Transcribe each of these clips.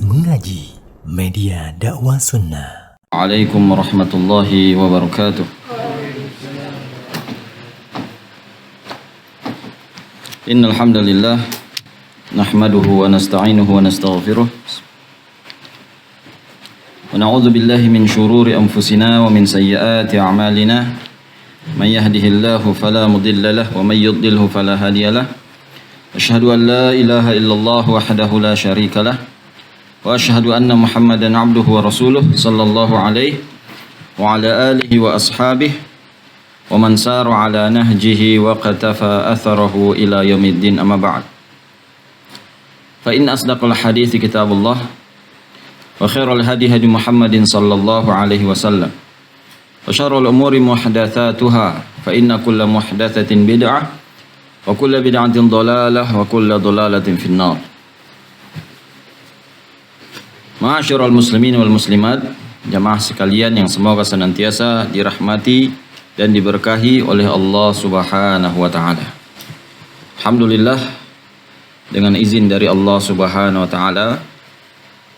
Mengaji, media dakwah sunnah. Waalaikumsalam warahmatullahi wabarakatuh. Innal hamdalillah nahmaduhu wa nasta'inuhu wa nastaghfiruh. Wa na'udzu billahi min shururi anfusina wa min sayyiati a'malina. May yahdihillahu fala mudilla lahu wa may yudlilhu fala hadiya lahu. Asyhadu an la ilaha illallah wahdahu la syarika lah. Wa asyhadu anna Muhammadan abduhu wa rasuluh sallallahu alaihi wa ala alihi wa ashabihi wa man sara ala nahjihi wa qatafa atharahu ila yaumiddin, amma ba'd. Fa in asdaqal hadithi kitabullah wa khairal hadi hadi Muhammadin sallallahu alaihi wasallam wa syarrul umuri muhdatsatuha fa inna kulla muhdatsatin bid'ah wa kulla bid'atin dhalalah wa kulla dhalalatin finnar. Ma'asyiral muslimin wal muslimat, jamaah sekalian yang semoga senantiasa dirahmati dan diberkahi oleh Allah Subhanahu wa taala. Alhamdulillah, dengan izin dari Allah Subhanahu wa taala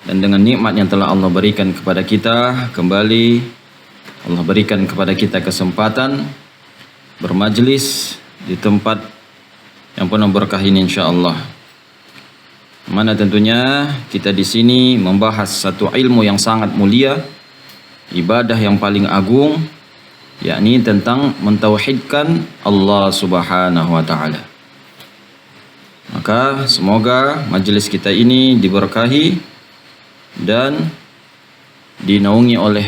dan dengan nikmat yang telah Allah berikan kepada kita, kembali Allah berikan kepada kita kesempatan bermajlis di tempat yang penuh berkah ini, insyaallah. Mana tentunya kita di sini membahas satu ilmu yang sangat mulia, ibadah yang paling agung, yakni tentang mentauhidkan Allah Subhanahu wa taala. Maka semoga majelis kita ini diberkahi dan dinaungi oleh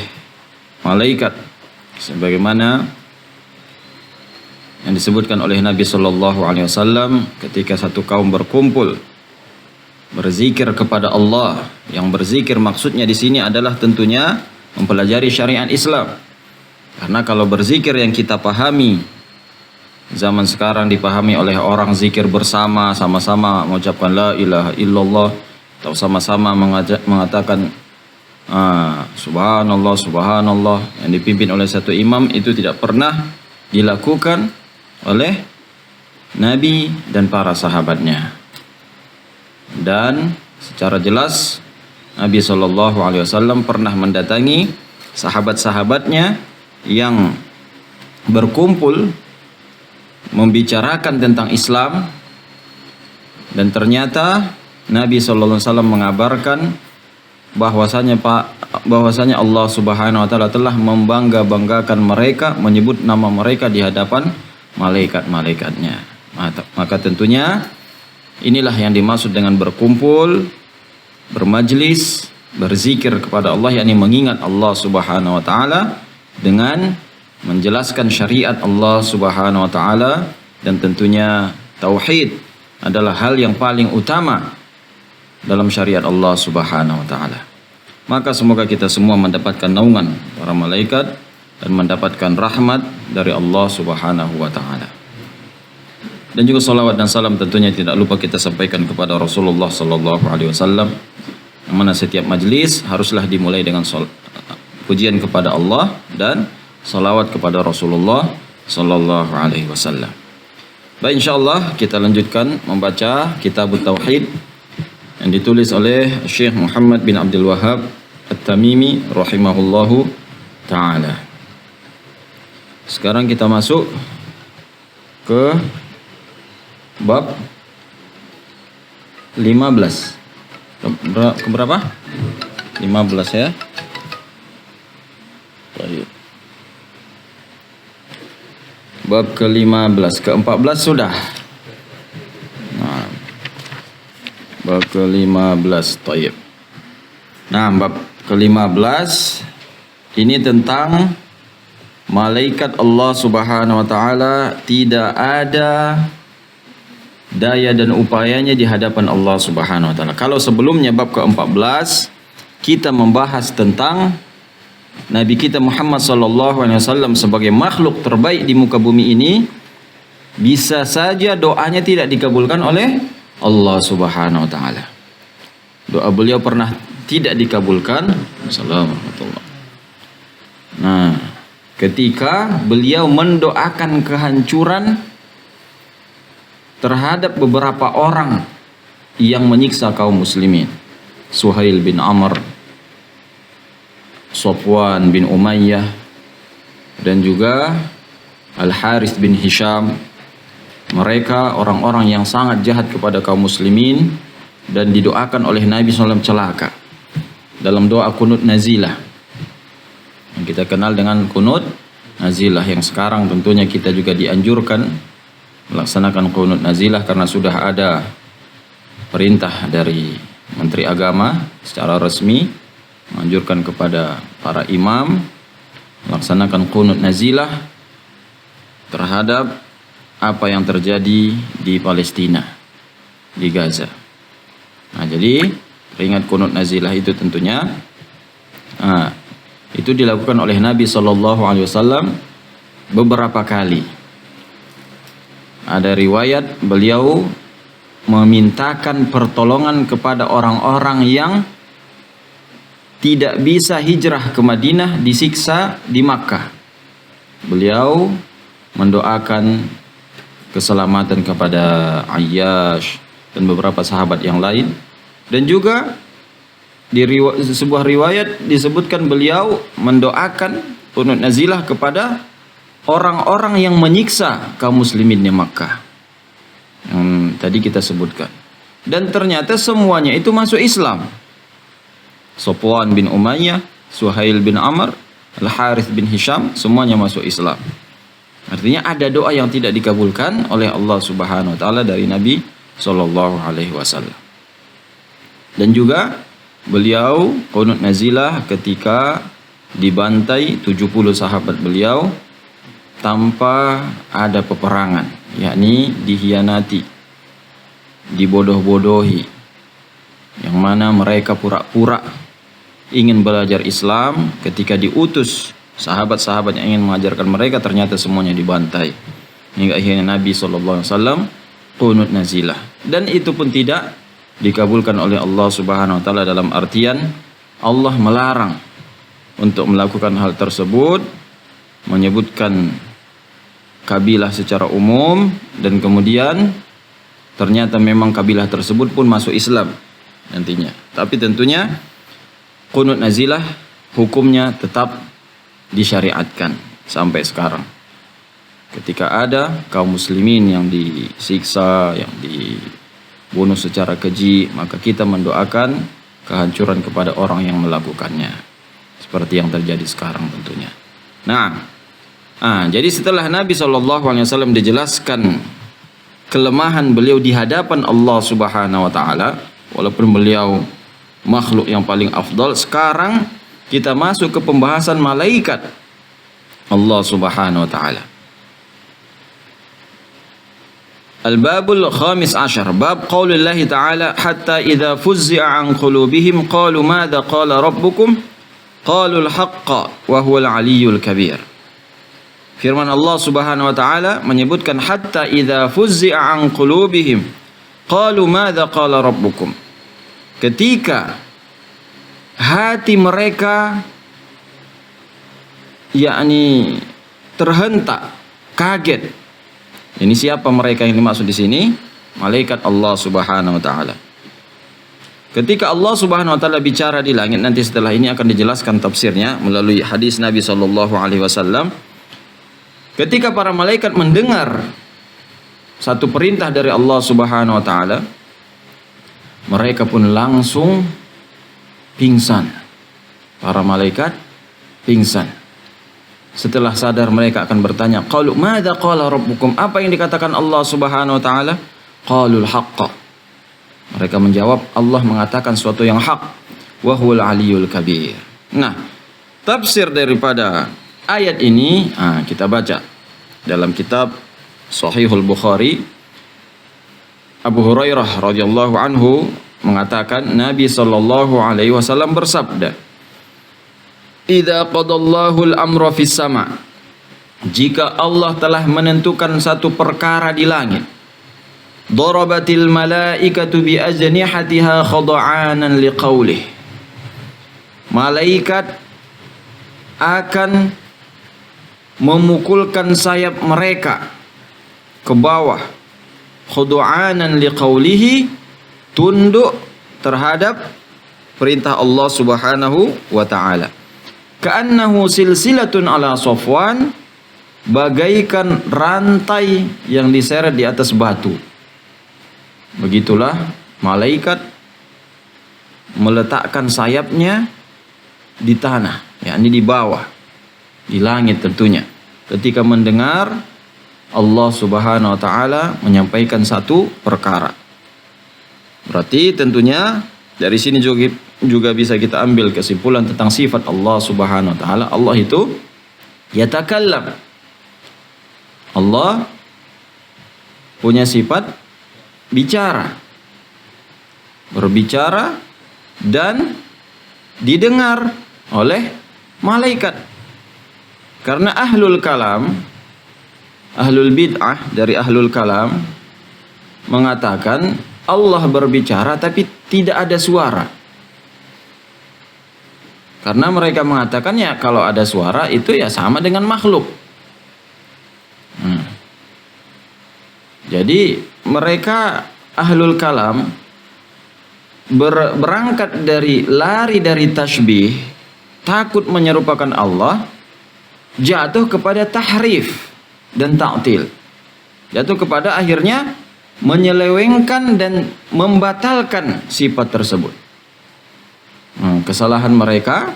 malaikat sebagaimana yang disebutkan oleh Nabi sallallahu alaihi wasallam ketika satu kaum berkumpul berzikir kepada Allah. Yang berzikir maksudnya di sini adalah tentunya mempelajari syariat Islam. Karena kalau berzikir yang kita pahami zaman sekarang dipahami oleh orang zikir bersama, sama-sama mengucapkan la ilaha illallah atau sama-sama mengatakan subhanallah subhanallah yang dipimpin oleh satu imam, itu tidak pernah dilakukan oleh Nabi dan para sahabatnya. Dan secara jelas Nabi SAW pernah mendatangi sahabat-sahabatnya yang berkumpul membicarakan tentang Islam, dan ternyata Nabi SAW mengabarkan bahwasanya Allah Subhanahu wa taala telah membangga-banggakan mereka, menyebut nama mereka di hadapan malaikat-malaikatnya. Maka tentunya inilah yang dimaksud dengan berkumpul, bermajlis, berzikir kepada Allah, yakni mengingat Allah Subhanahu wa taala dengan menjelaskan syariat Allah Subhanahu wa taala, dan tentunya tauhid adalah hal yang paling utama dalam syariat Allah Subhanahu wa taala. Maka semoga kita semua mendapatkan naungan para malaikat dan mendapatkan rahmat dari Allah Subhanahu wa taala. Dan juga salawat dan salam tentunya tidak lupa kita sampaikan kepada Rasulullah sallallahu alaihi wasallam, yang mana setiap majlis haruslah dimulai dengan pujian kepada Allah dan salawat kepada Rasulullah sallallahu alaihi wasallam. Baik, insyaallah kita lanjutkan membaca Kitab Tauhid yang ditulis oleh Syekh Muhammad bin Abdul Wahhab At-Tamimi rahimahullahu taala. Sekarang kita masuk ke bab 15. Ke berapa? 15 ya. Baik. Bab ke-15, ke-14 sudah. Nah, bab ke-15, tayyib. Nah, bab ke-15 ini tentang malaikat Allah Subhanahu wa taala tidak ada daya dan upayanya di hadapan Allah Subhanahu wa taala. Kalau sebelumnya bab ke-14 kita membahas tentang Nabi kita Muhammad sallallahu alaihi wasallam sebagai makhluk terbaik di muka bumi ini, bisa saja doanya tidak dikabulkan oleh Allah Subhanahu wa taala. Doa beliau pernah tidak dikabulkan. Assalamualaikum. Nah, ketika beliau mendoakan kehancuran terhadap beberapa orang yang menyiksa kaum muslimin. Suhail bin Amr, Safwan bin Umayyah, dan juga Al-Harith bin Hisham. Mereka orang-orang yang sangat jahat kepada kaum muslimin dan didoakan oleh Nabi SAW celaka dalam doa kunut nazilah yang kita kenal dengan kunut nazilah, yang sekarang tentunya kita juga dianjurkan melaksanakan kunut nazilah karena sudah ada perintah dari Menteri Agama secara resmi menganjurkan kepada para imam melaksanakan kunut nazilah terhadap apa yang terjadi di Palestina, di Gaza. Nah, jadi ingat kunut nazilah itu tentunya itu dilakukan oleh Nabi SAW beberapa kali. Ada riwayat beliau memintakan pertolongan kepada orang-orang yang tidak bisa hijrah ke Madinah, disiksa di Makkah. Beliau mendoakan keselamatan kepada Ayyash dan beberapa sahabat yang lain. Dan juga di sebuah riwayat disebutkan beliau mendoakan kunut nazilah kepada orang-orang yang menyiksa kaum muslimin di Makkah yang tadi kita sebutkan. Dan ternyata semuanya itu masuk Islam. Safwan bin Umayyah, Suhail bin Amr, Al-Harith bin Hisham, semuanya masuk Islam. Artinya ada doa yang tidak dikabulkan oleh Allah Subhanahu wa taala dari Nabi sallallahu alaihi wasallam. Dan juga beliau qunut nazilah ketika dibantai 70 sahabat beliau tanpa ada peperangan, yakni dihianati, dibodoh-bodohi, yang mana mereka pura-pura ingin belajar Islam. Ketika diutus sahabat-sahabat yang ingin mengajarkan mereka, ternyata semuanya dibantai. Hingga akhirnya Nabi SAW qunut nazilah. Dan itu pun tidak dikabulkan oleh Allah Subhanahu wa taala, dalam artian Allah melarang untuk melakukan hal tersebut, menyebutkan kabilah secara umum, dan kemudian ternyata memang kabilah tersebut pun masuk Islam nantinya. Tapi tentunya qunut nazilah hukumnya tetap disyariatkan sampai sekarang. Ketika ada kaum muslimin yang disiksa, yang dibunuh secara keji, maka kita mendoakan kehancuran kepada orang yang melakukannya, seperti yang terjadi sekarang tentunya. Jadi setelah Nabi SAW dijelaskan kelemahan beliau di hadapan Allah Subhanahu wa taala, walaupun beliau makhluk yang paling afdal, sekarang kita masuk ke pembahasan malaikat Allah Subhanahu wa taala. Al-babul khamis ashar, bab qaulillahi ta'ala hatta idza fuzzi'a an qulubihim qalu madza qala rabbukum qalu al-haqqa wa huwal aliyyul kabir. Firman Allah Subhanahu wa taala menyebutkan hatta idza fuzzi'a an qulubihim qalu madza qala rabbukum. Ketika hati mereka yakni terhentak, kaget. Ini siapa mereka yang dimaksud di sini? Malaikat Allah Subhanahu wa taala. Ketika Allah Subhanahu wa taala bicara di langit, nanti setelah ini akan dijelaskan tafsirnya melalui hadis Nabi sallallahu alaihi wasallam. Ketika para malaikat mendengar satu perintah dari Allah Subhanahu wa taala, mereka pun langsung pingsan. Para malaikat pingsan. Setelah sadar mereka akan bertanya, qalu madza qala rabbukum, apa yang dikatakan Allah Subhanahu wa taala? Qalul haqqa. Mereka menjawab, Allah mengatakan sesuatu yang hak, wa huwal aliyyul kabir. Nah, tafsir daripada ayat ini kita baca dalam kitab Sahihul Bukhari. Abu Hurairah radhiyallahu anhu mengatakan Nabi sallallahu alaihi wasallam bersabda, "Idza qadallahu al-amra fis sama'." Jika Allah telah menentukan satu perkara di langit, darabatil malaikatu bi ajnihatiha khada'anan liqaulih. Malaikat akan memukulkan sayap mereka ke bawah, khada'anan liqaulihi, tunduk terhadap perintah Allah Subhanahu wa taala. Ka'annahu silsilatun ala Safwan, bagaikan rantai yang diseret di atas batu. Begitulah malaikat meletakkan sayapnya di tanah, yakni di bawah, di langit tentunya. Ketika mendengar Allah Subhanahu wa taala menyampaikan satu perkara. Berarti tentunya dari sini juga bisa kita ambil kesimpulan tentang sifat Allah Subhanahu wa taala. Allah itu yatakallam. Allah punya sifat bicara. Berbicara dan didengar oleh malaikat. Karena ahlul kalam, ahlul bid'ah dari ahlul kalam mengatakan Allah berbicara tapi tidak ada suara. Karena mereka mengatakan ya kalau ada suara itu ya sama dengan makhluk. Jadi mereka ahlul kalam berangkat dari lari dari tasbih, takut menyerupakan Allah, jatuh kepada tahrif dan ta'til. Jatuh kepada akhirnya menyelewengkan dan membatalkan sifat tersebut. Kesalahan mereka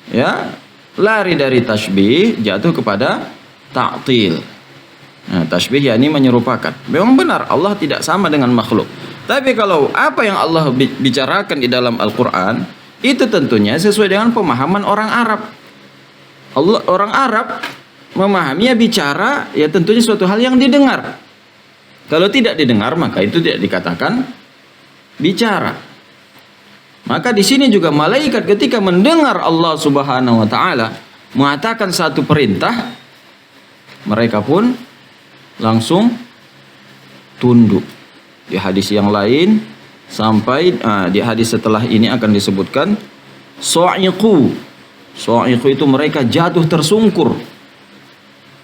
ya lari dari tasbih jatuh kepada ta'til. Tasbih yakni menyerupakan. Memang benar Allah tidak sama dengan makhluk. Tapi kalau apa yang Allah bicarakan di dalam Al-Quran itu tentunya sesuai dengan pemahaman orang Arab. Orang Arab memahaminya bicara ya tentunya suatu hal yang didengar. Kalau tidak didengar maka itu tidak dikatakan bicara. Maka di sini juga malaikat ketika mendengar Allah Subhanahu wa taala mengatakan satu perintah, mereka pun langsung tunduk. Di hadis yang lain sampai di hadis setelah ini akan disebutkan sa'iqu. Sa'iqu itu mereka jatuh tersungkur.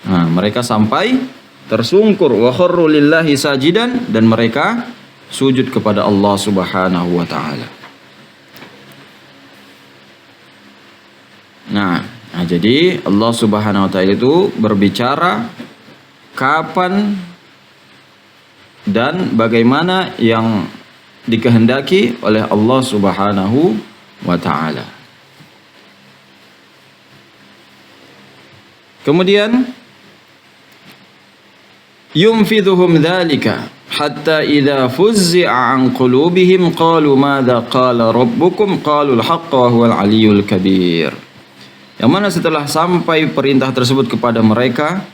Mereka sampai tersungkur wa kharru lillahi sajidan, dan mereka sujud kepada Allah Subhanahu wa taala. Jadi Allah Subhanahu wa taala itu berbicara kapan dan bagaimana yang dikehendaki oleh Allah Subhanahu wa taala. Kemudian yumfidhuhum dzalika hatta idza fuzzi'a an qulubihim qalu madza qala rabbukum qalu al-haqqa wa huwal aliyyul kabir. Yang mana setelah sampai perintah tersebut kepada mereka,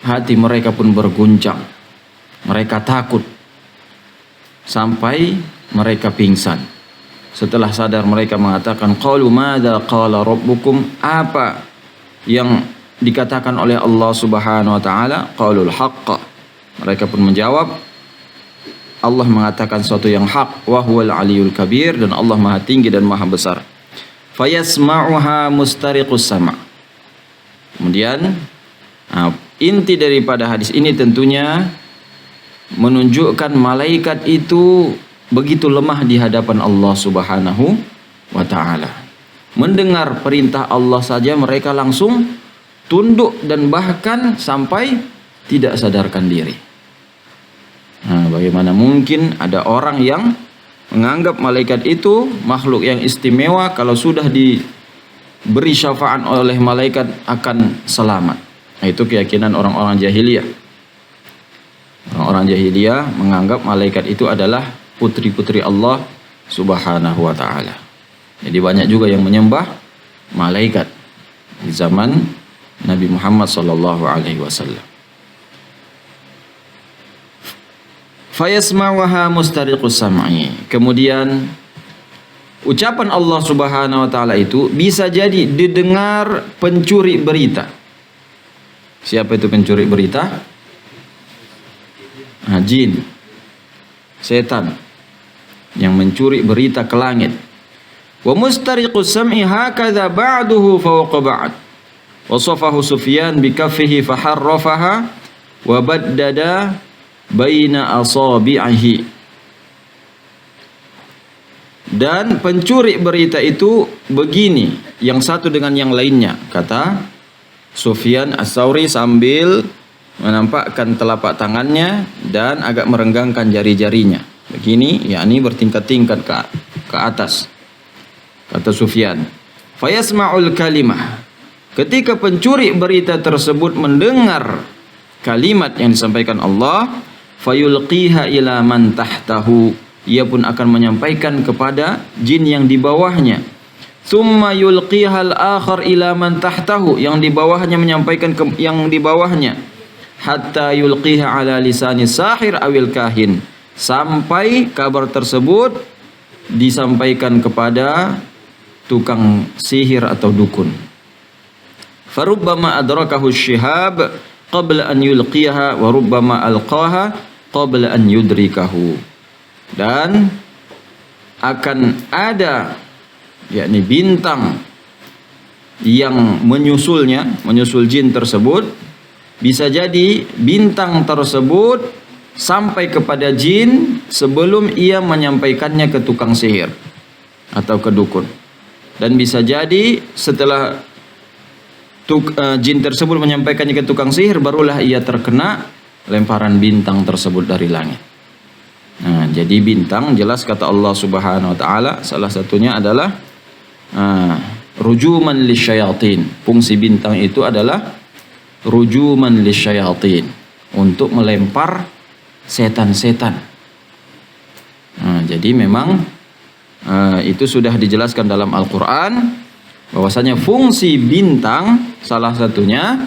hati mereka pun berguncang. Mereka takut sampai mereka pingsan. Setelah sadar mereka mengatakan qalu madza qala rabbukum, apa yang dikatakan oleh Allah Subhanahu wa taala? Qalul haqqa. Mereka pun menjawab Allah mengatakan sesuatu yang hak, wa huwal aliyyul kabir, dan Allah Maha tinggi dan Maha besar. Fayasma'uha mustariqus sama'. Kemudian inti daripada hadis ini tentunya menunjukkan malaikat itu begitu lemah di hadapan Allah Subhanahu wa taala. Mendengar perintah Allah saja mereka langsung tunduk dan bahkan sampai tidak sadarkan diri. Bagaimana mungkin ada orang yang menganggap malaikat itu makhluk yang istimewa, kalau sudah diberi syafaat oleh malaikat akan selamat. Itu keyakinan orang-orang jahiliyah. Orang-orang jahiliyah menganggap malaikat itu adalah putri-putri Allah Subhanahu wa taala. Jadi banyak juga yang menyembah malaikat di zaman Nabi Muhammad sallallahu alaihi wasallam. Fayasma'uha mustariqus sam'i. Kemudian ucapan Allah Subhanahu wa taala itu bisa jadi didengar pencuri berita. Siapa itu pencuri berita? Jin, setan yang mencuri berita ke langit. Wa mustariqus sam'i hakadha ba'duhu fawqa ba'd. Wasafahu Sufyan bikaffihi faharrafaha wa baddada baina asabi'ihi. Dan pencuri berita itu begini, yang satu dengan yang lainnya, kata Sufyan Ats-Tsauri sambil menampakkan telapak tangannya dan agak merenggangkan jari-jarinya. Begini, yakni bertingkat-tingkat ke atas. Kata Sufyan, fayasma'ul kalimah. Ketika pencuri berita tersebut mendengar kalimat yang disampaikan Allah, fayulqiha ila man tahtahu. Ia pun akan menyampaikan kepada jin yang di bawahnya. Tsumma yulqihal akhar ila man tahtahu, yang di bawahnya menyampaikan ke yang di bawahnya, hatta yulqiha ala lisani sahir awil kahin, sampai kabar tersebut disampaikan kepada tukang sihir atau dukun. Farubbama adrakahu syihab qabla an yulqiha wa rubbama alqaha qabla an yudrikahu. Dan akan ada yakni bintang yang menyusul jin tersebut. Bisa jadi bintang tersebut sampai kepada jin sebelum ia menyampaikannya ke tukang sihir atau ke dukun. Dan bisa jadi setelah jin tersebut menyampaikannya ke tukang sihir, barulah ia terkena lemparan bintang tersebut dari langit. Nah, jadi bintang jelas kata Allah Subhanahu wa taala salah satunya adalah rujuman lisyayatin. Fungsi bintang itu adalah rujuman lisyayatin, untuk melempar setan-setan. Nah, jadi memang itu sudah dijelaskan dalam Al-Qur'an bahwasanya fungsi bintang salah satunya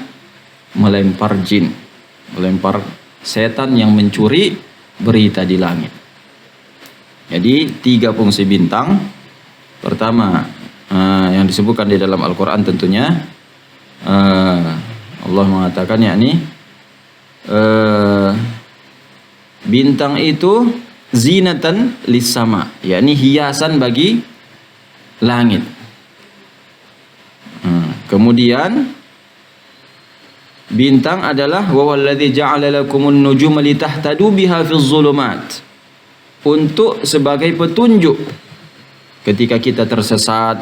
melempar jin, melempar setan yang mencuri berita di langit. Jadi 3 fungsi bintang. Pertama yang disebutkan di dalam Al-Quran tentunya Allah mengatakan yakni bintang itu zinatan lis-sama, yakni hiasan bagi langit. Kemudian bintang adalah wawalladzi ja'ala lakumun nujuma litahtadu biha fiz zulumat, untuk sebagai petunjuk ketika kita tersesat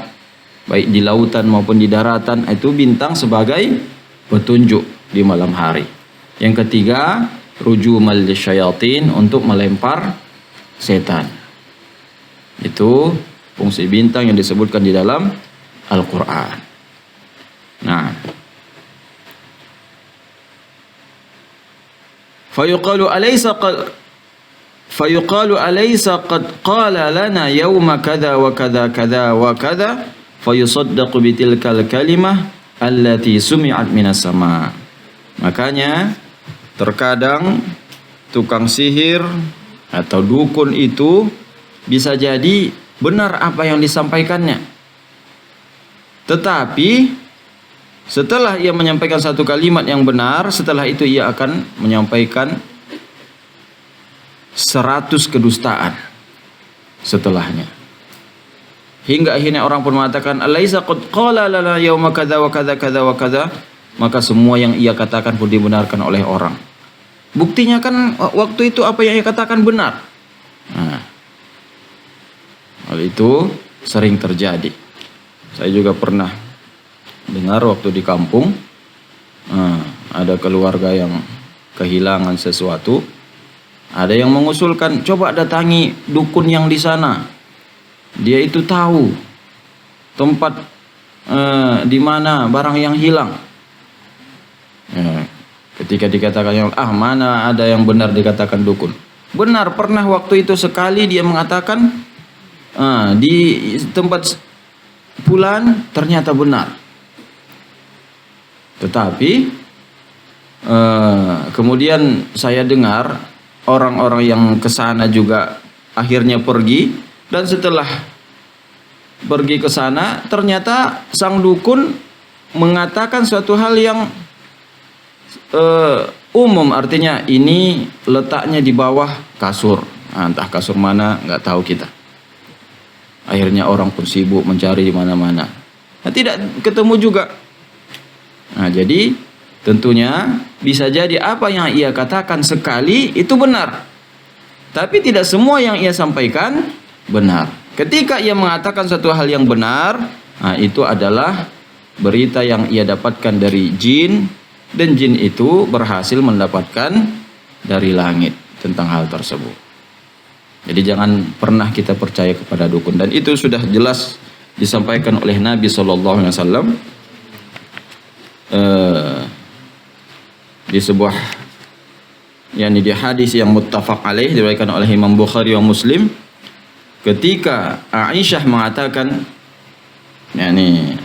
baik di lautan maupun di daratan. Itu bintang sebagai petunjuk di malam hari. Yang ketiga, rujumal lisyayatin, untuk melempar setan. Itu fungsi bintang yang disebutkan di dalam Al-Qur'an. Nah, fayuqalu alaysa qad qala lana yawma kadha wa kadha kadha wa kadha fayusaddaqu bitilkal kalimah allati sumi'at minas sama. Makanya terkadang tukang sihir atau dukun itu bisa jadi benar apa yang disampaikannya, tetapi setelah ia menyampaikan satu kalimat yang benar, setelah itu ia akan menyampaikan 100 kedustaan setelahnya. Hingga akhirnya orang pun mengatakan alaisa qad qala lana yauma kadza wa kadza kadza wa kadza, maka semua yang ia katakan pun dibenarkan oleh orang. Buktinya kan waktu itu apa yang ia katakan benar. Nah, hal itu sering terjadi. Saya juga pernah dengar waktu di kampung, ada keluarga yang kehilangan sesuatu. Ada yang mengusulkan, coba datangi dukun yang di sana. Dia itu tahu tempat di mana barang yang hilang. Ketika dikatakan, mana ada yang benar dikatakan dukun. Benar, pernah waktu itu sekali dia mengatakan di tempat fulan ternyata benar. Tetapi kemudian saya dengar orang-orang yang ke sana juga akhirnya pergi, dan setelah pergi ke sana ternyata sang dukun mengatakan suatu hal yang umum, artinya ini letaknya di bawah kasur. Entah kasur mana nggak tahu kita. Akhirnya orang pun sibuk mencari di mana-mana. Tidak ketemu juga. Nah, jadi tentunya bisa jadi apa yang ia katakan sekali itu benar, tapi tidak semua yang ia sampaikan benar. Ketika ia mengatakan satu hal yang benar, nah itu adalah berita yang ia dapatkan dari jin, dan jin itu berhasil mendapatkan dari langit tentang hal tersebut. Jadi jangan pernah kita percaya kepada dukun, dan itu sudah jelas disampaikan oleh Nabi SAW di sebuah di hadis yang muttafaq alaih diriwayatkan oleh Imam Bukhari wa Muslim, ketika Aisyah mengatakan,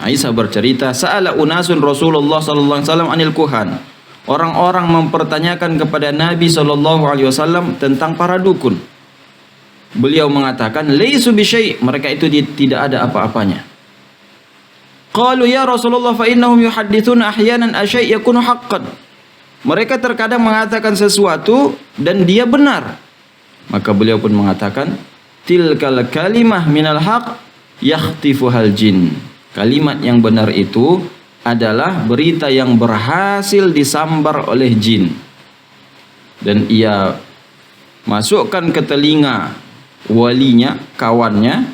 Aisyah bercerita, sa'ala unasun Rasulullah sallallahu alaihi wasallam anil kuhan. Orang-orang mempertanyakan kepada Nabi sallallahu alaihi wasallam tentang para dukun. Beliau mengatakan, laisu bisyai', mereka itu tidak ada apa-apanya. Qalu ya Rasulullah fa innahum yuhadditsuna ahyanan asyai' yakunu haqqan. Mereka terkadang mengatakan sesuatu dan dia benar. Maka beliau pun mengatakan, tilkal kalimah minal haq yakhtifuhal jin. Kalimat yang benar itu adalah berita yang berhasil disambar oleh jin, dan ia masukkan ke telinga walinya, kawannya,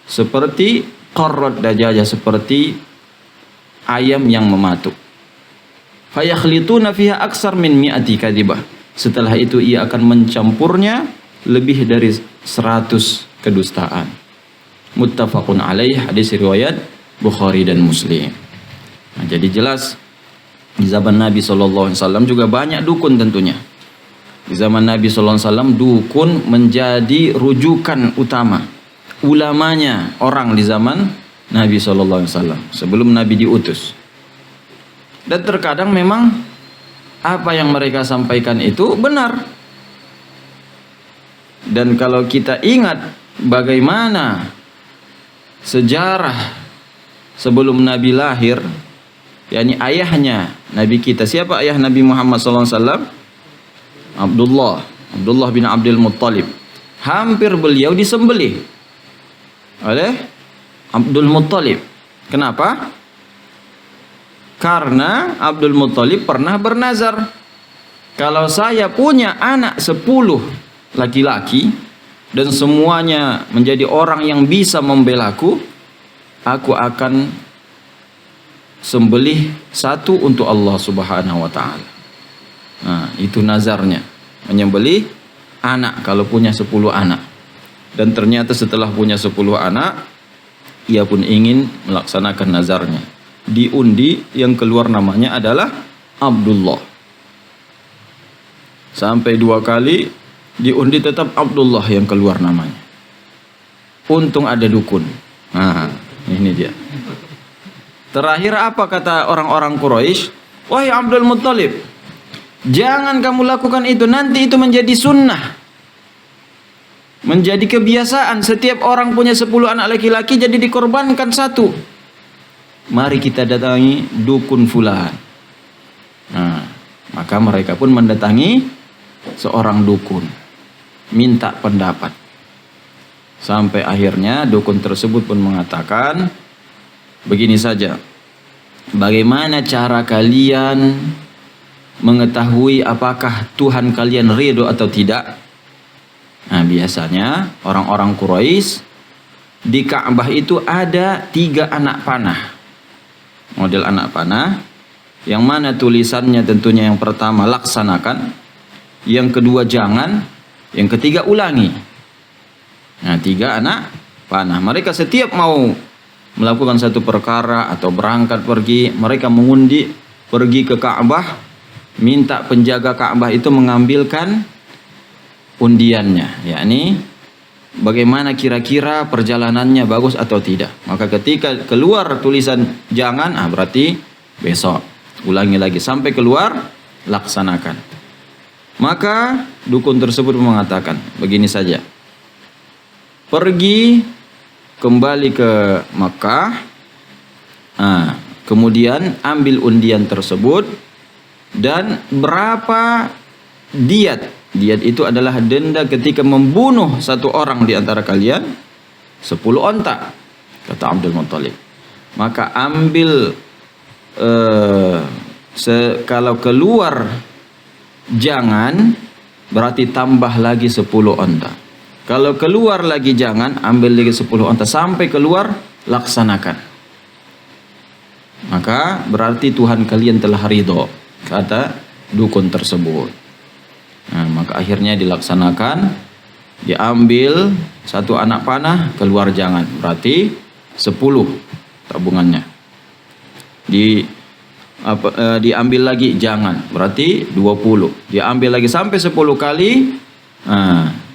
seperti qarrat dajajah, seperti ayam yang mematuk. Fayakhlituna fiha aksar min mi'ati kadhibah. Setelah itu ia akan mencampurnya lebih dari 100 kedustaan. Muttafaqun alaih, hadis riwayat Bukhari dan Muslim. Nah, jadi jelas di zaman Nabi SAW juga banyak dukun tentunya. Di zaman Nabi SAW dukun menjadi rujukan utama. Ulamanya orang di zaman Nabi SAW sebelum Nabi diutus. Dan terkadang memang apa yang mereka sampaikan itu benar. Dan kalau kita ingat bagaimana sejarah sebelum Nabi lahir, ayahnya Nabi kita, siapa ayah Nabi Muhammad SAW? Abdullah bin Abdul Muttalib. Hampir beliau disembelih oleh Abdul Muttalib. Kenapa? Karena Abdul Muttalib pernah bernazar, kalau saya punya anak 10 laki-laki dan semuanya menjadi orang yang bisa membelaku, aku akan sembelih satu untuk Allah Subhanahu wa taala. Nah, itu nazarnya, menyembelih anak kalau punya 10 anak. Dan ternyata setelah punya 10 anak, ia pun ingin melaksanakan nazarnya. Diundi, yang keluar namanya adalah Abdullah. Sampai 2 kali diundi tetap Abdullah yang keluar namanya. Untung ada dukun. Nah, ini dia. Terakhir apa kata orang-orang Quraisy? Wahai Abdul Muttalib, jangan kamu lakukan itu, nanti itu menjadi sunnah, menjadi kebiasaan. Setiap orang punya 10 anak laki-laki, jadi dikorbankan 1. Mari kita datangi dukun fulan. Nah, maka mereka pun mendatangi seorang dukun, minta pendapat. Sampai akhirnya dukun tersebut pun mengatakan, begini saja, bagaimana cara kalian mengetahui apakah Tuhan kalian ridho atau tidak? Nah, biasanya orang-orang Quraisy di Ka'bah itu ada 3 anak panah. Model anak panah, yang mana tulisannya tentunya yang pertama laksanakan, yang kedua jangan, yang ketiga ulangi. Nah, 3 anak panah. Mereka setiap mau melakukan satu perkara atau berangkat pergi, mereka mengundi pergi ke Ka'bah, minta penjaga Ka'bah itu mengambilkan undiannya, yakni bagaimana kira-kira perjalanannya bagus atau tidak. Maka ketika keluar tulisan jangan, berarti besok ulangi lagi sampai keluar, laksanakan. Maka dukun tersebut mengatakan, begini saja, pergi kembali ke Makkah, kemudian ambil undian tersebut, dan berapa diat. Diat itu adalah denda ketika membunuh 1 orang di antara kalian, 10 onta, kata Abdul Muttalib. Maka ambil kalau keluar jangan, berarti tambah lagi 10 onta. Kalau keluar lagi jangan, ambil lagi 10 onta sampai keluar, laksanakan. Maka berarti Tuhan kalian telah ridho, kata dukun tersebut. Nah, maka akhirnya dilaksanakan, diambil 1 anak panah, keluar jangan, berarti 10 tabungannya. Diambil lagi jangan, berarti 20. Diambil lagi sampai 10 kali,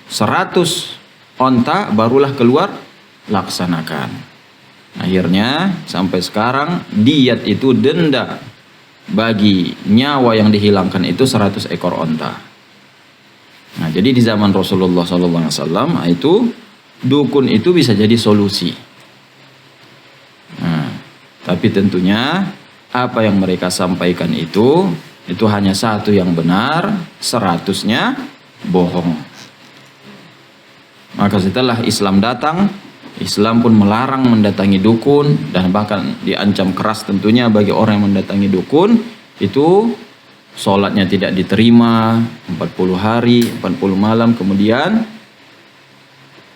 100 onta barulah keluar, laksanakan. Akhirnya sampai sekarang diat itu denda bagi nyawa yang dihilangkan itu 100 ekor onta. Nah, jadi di zaman Rasulullah SAW itu dukun itu bisa jadi solusi. Nah, tapi tentunya apa yang mereka sampaikan itu hanya satu yang benar, 100-nya bohong. Maka setelah Islam datang, Islam pun melarang mendatangi dukun dan bahkan diancam keras tentunya bagi orang yang mendatangi dukun itu sholatnya tidak diterima 40 hari, 40 malam. Kemudian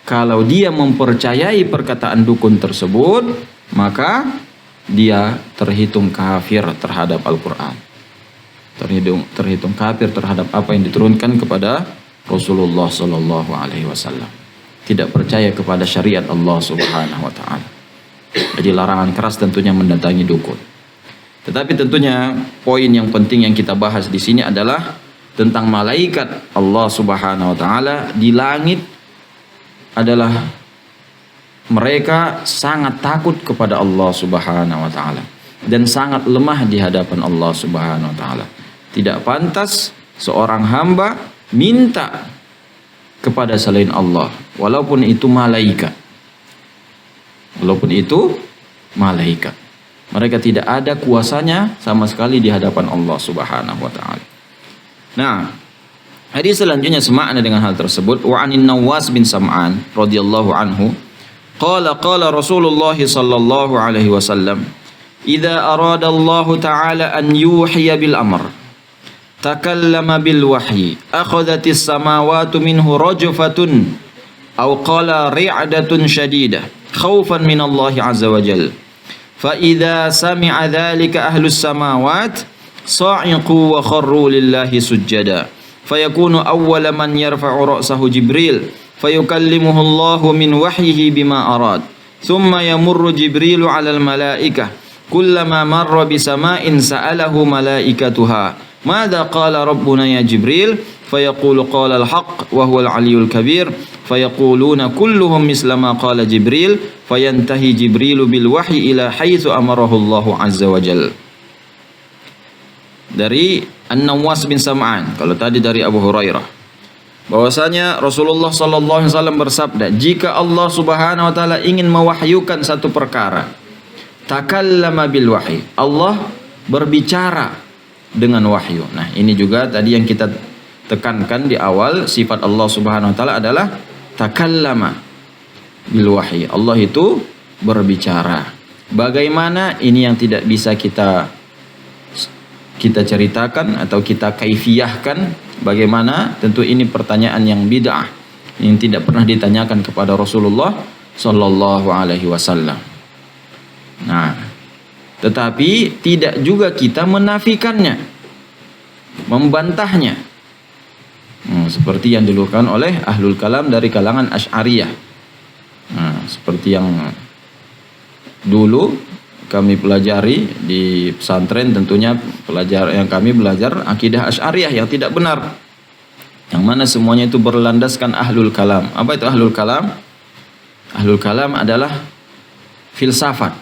kalau dia mempercayai perkataan dukun tersebut, maka dia terhitung kafir terhadap Al-Quran. Terhitung kafir terhadap apa yang diturunkan kepada Rasulullah SAW. Tidak percaya kepada syariat Allah Subhanahu wa taala. Jadi larangan keras tentunya mendatangi dukun. Tetapi tentunya poin yang penting yang kita bahas di sini adalah tentang malaikat Allah Subhanahu wa taala di langit adalah mereka sangat takut kepada Allah Subhanahu wa taala dan sangat lemah di hadapan Allah Subhanahu wa taala. Tidak pantas seorang hamba minta kepada selain Allah, walaupun itu malaikat. Walaupun itu malaikat. Mereka tidak ada kuasanya sama sekali di hadapan Allah Subhanahu wa taala. Nah, hadis selanjutnya semakna dengan hal tersebut. Wa anin Nawas bin Sam'an radhiyallahu anhu, qala Rasulullah sallallahu alaihi wasallam, "Idza arada Allah taala an yuhyiya bil amr, takallama bil wahyi, akhadhatis samawati minhu rajfatun aw qala ri'datun shadidah khaufan min Allah azza wa jalla. Fa idza sami'a dhalika ahlus samawat sa'iqu wa kharru lillahi sujjada. Fayakunu awwala man yarfa'u ra'sahu Jibril fayukallimuhu Allah min wahyihi bima arad. Thumma yamurru Jibrilu 'alal malaikah kullama marra bi sama'in sa'alahu malaikatuha ماذا قال ربنا يا جبريل فيقول قال الحق وهو العلي الكبير فيقولون كلهم مثل ما قال جبريل فينتهي جبريل بالوحي إلى حيث أمره الله عز وجل." Dari An-Nawas bin Sam'an, kalau tadi dari Abu Hurairah, bahwasanya Rasulullah sallallahu alaihi wasallam bersabda, jika Allah Subhanahu wa taala ingin mewahyukan satu perkara, takallama bil wahyi, Allah berbicara dengan wahyu. Nah, ini juga tadi yang kita tekankan di awal, sifat Allah Subhanahu wa taala adalah takallama bil wahyi. Allah itu berbicara. Bagaimana ini yang tidak bisa kita ceritakan atau kita kaifiyahkan bagaimana? Tentu ini pertanyaan yang bid'ah yang tidak pernah ditanyakan kepada Rasulullah sallallahu alaihi wasallam. Nah, tetapi tidak juga kita menafikannya, membantahnya. Seperti yang dilakukan oleh ahlul kalam dari kalangan Asy'ariyah. Seperti yang dulu kami pelajari di pesantren, tentunya yang kami belajar akidah Asy'ariyah yang tidak benar, yang mana semuanya itu berlandaskan ahlul kalam. Apa itu ahlul kalam? Ahlul kalam adalah filsafat,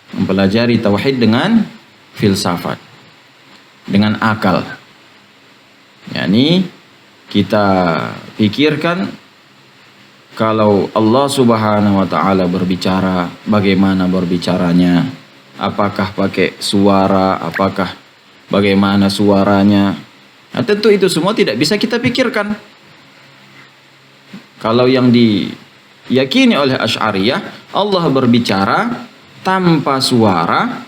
mempelajari tauhid dengan filsafat, dengan akal. Yani kita pikirkan kalau Allah Subhanahu wa taala berbicara, bagaimana berbicaranya? Apakah pakai suara? Apakah bagaimana suaranya? Nah, tentu itu semua tidak bisa kita pikirkan. Kalau yang diyakini oleh Asy'ariyah, Allah berbicara tanpa suara,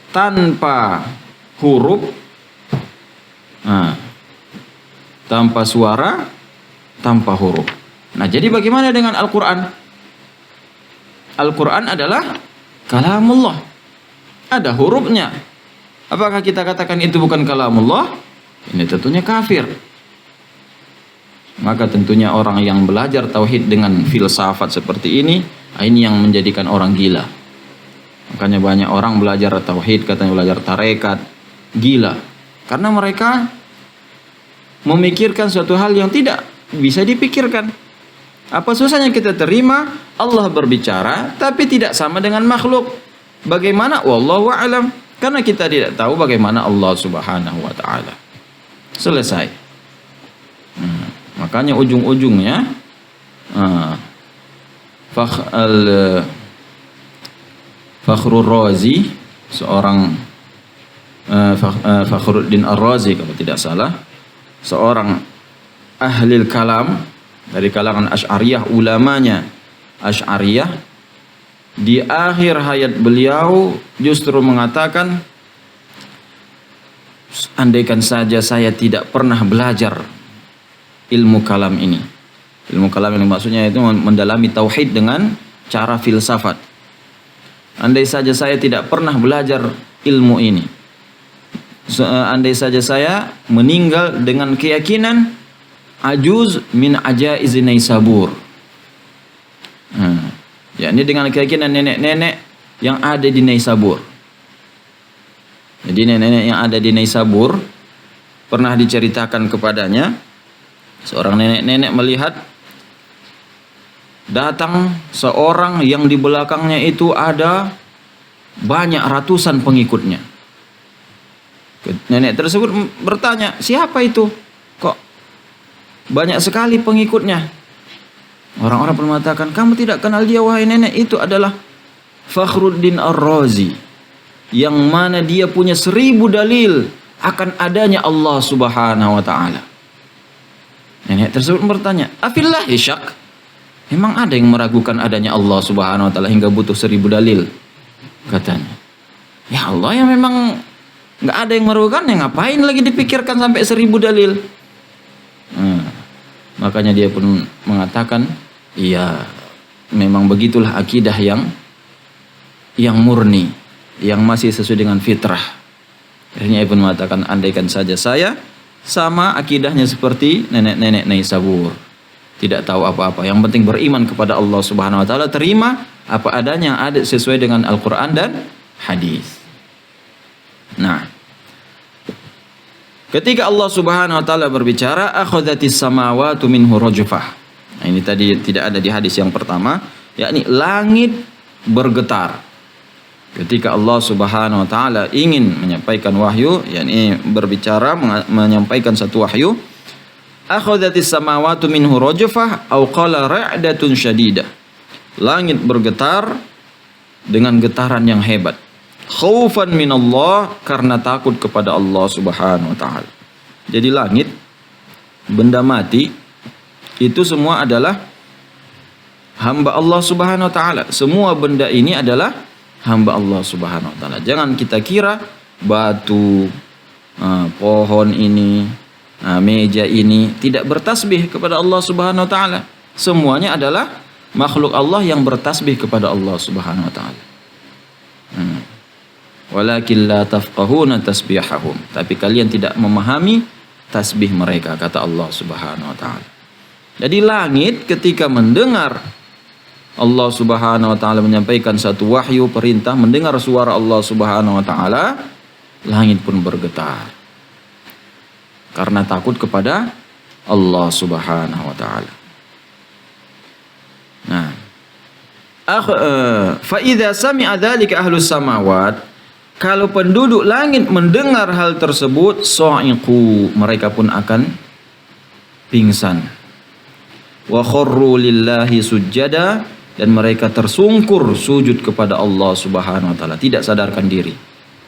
tanpa huruf, tanpa suara, tanpa huruf. Nah, jadi bagaimana dengan Al-Quran? Al-Quran adalah kalamullah. Ada hurufnya. Apakah kita katakan itu bukan kalamullah? Ini tentunya kafir. Maka tentunya orang yang belajar tauhid dengan filsafat seperti ini yang menjadikan orang gila. Makanya banyak orang belajar tauhid, katanya belajar tarekat, gila. Karena mereka memikirkan suatu hal yang tidak bisa dipikirkan. Apa susahnya kita terima Allah berbicara tapi tidak sama dengan makhluk? Bagaimana? Wallahu a'lam. Karena kita tidak tahu bagaimana Allah Subhanahu wa taala. Selesai. Makanya ujung-ujungnya Fakhrul Razi, seorang Fakhruddin Ar-Razi kalau tidak salah, seorang ahli kalam dari kalangan Asy'ariyah, ulamanya Asy'ariyah, di akhir hayat beliau justru mengatakan, andaikan saja saya tidak pernah belajar ilmu kalam ini. Ilmu kalam ini maksudnya itu mendalami tauhid dengan cara filsafat. Andai saja saya tidak pernah belajar ilmu ini, andai saja saya meninggal dengan keyakinan ajuz min ajaiz Naisabur, yakni dengan keyakinan nenek-nenek yang ada di Naisabur. Jadi nenek-nenek yang ada di Naisabur pernah diceritakan kepadanya, seorang nenek-nenek melihat datang seorang yang di belakangnya itu ada banyak ratusan pengikutnya. Nenek tersebut bertanya, siapa itu? Kok banyak sekali pengikutnya? Orang-orang pun mengatakan, kamu tidak kenal dia wahai nenek, itu adalah Fakhruddin Ar-Razi, yang mana dia punya 1000 dalil akan adanya Allah Subhanahu wa taala. Nenek tersebut bertanya, afillahi syak? Memang ada yang meragukan adanya Allah Subhanahu wa taala hingga butuh 1000 dalil? Katanya. Ya Allah, yang memang nggak ada yang meragukan, yang ngapain lagi dipikirkan sampai 1000 dalil? Makanya dia pun mengatakan, iya, memang begitulah akidah yang murni, yang masih sesuai dengan fitrah. Akhirnya Ibn mengatakan, andaikan saja saya sama akidahnya seperti nenek-nenek Naisabur, tidak tahu apa-apa, yang penting beriman kepada Allah Subhanahu wa taala, terima apa adanya yang ada sesuai dengan Al-Qur'an dan hadis. Nah, ketika Allah Subhanahu wa taala berbicara, akhadhatis samawati minhu rajfah. Nah, ini tadi tidak ada di hadis yang pertama, yakni langit bergetar. Ketika Allah Subhanahu wa taala ingin menyampaikan wahyu, yakni berbicara menyampaikan satu wahyu, akhadhatis samawati minhu rajfah aw qala ra'datun syadidah. Langit bergetar dengan getaran yang hebat. Khaufan minallah, karena takut kepada Allah Subhanahu wa taala. Jadi langit, benda mati, itu semua adalah hamba Allah Subhanahu wa taala. Semua benda ini adalah hamba Allah Subhanahu wa taala. Jangan kita kira batu, pohon ini, meja ini tidak bertasbih kepada Allah Subhanahu wa taala. Semuanya adalah makhluk Allah yang bertasbih kepada Allah Subhanahu wa taala. Walakin la tafqahuna tasbihahum, tapi kalian tidak memahami tasbih mereka, kata Allah Subhanahu wa taala. Jadi langit ketika mendengar Allah Subhanahu wa taala menyampaikan satu wahyu, perintah, mendengar suara Allah Subhanahu wa taala, langit pun bergetar karena takut kepada Allah Subhanahu wa taala. Nah, fa idza sami'a dzalika ahlus samawat, kalau penduduk langit mendengar hal tersebut, sa'iqu, mereka pun akan pingsan. Wa kharru lillahi sujada, dan mereka tersungkur sujud kepada Allah Subhanahu wa taala, tidak sadarkan diri.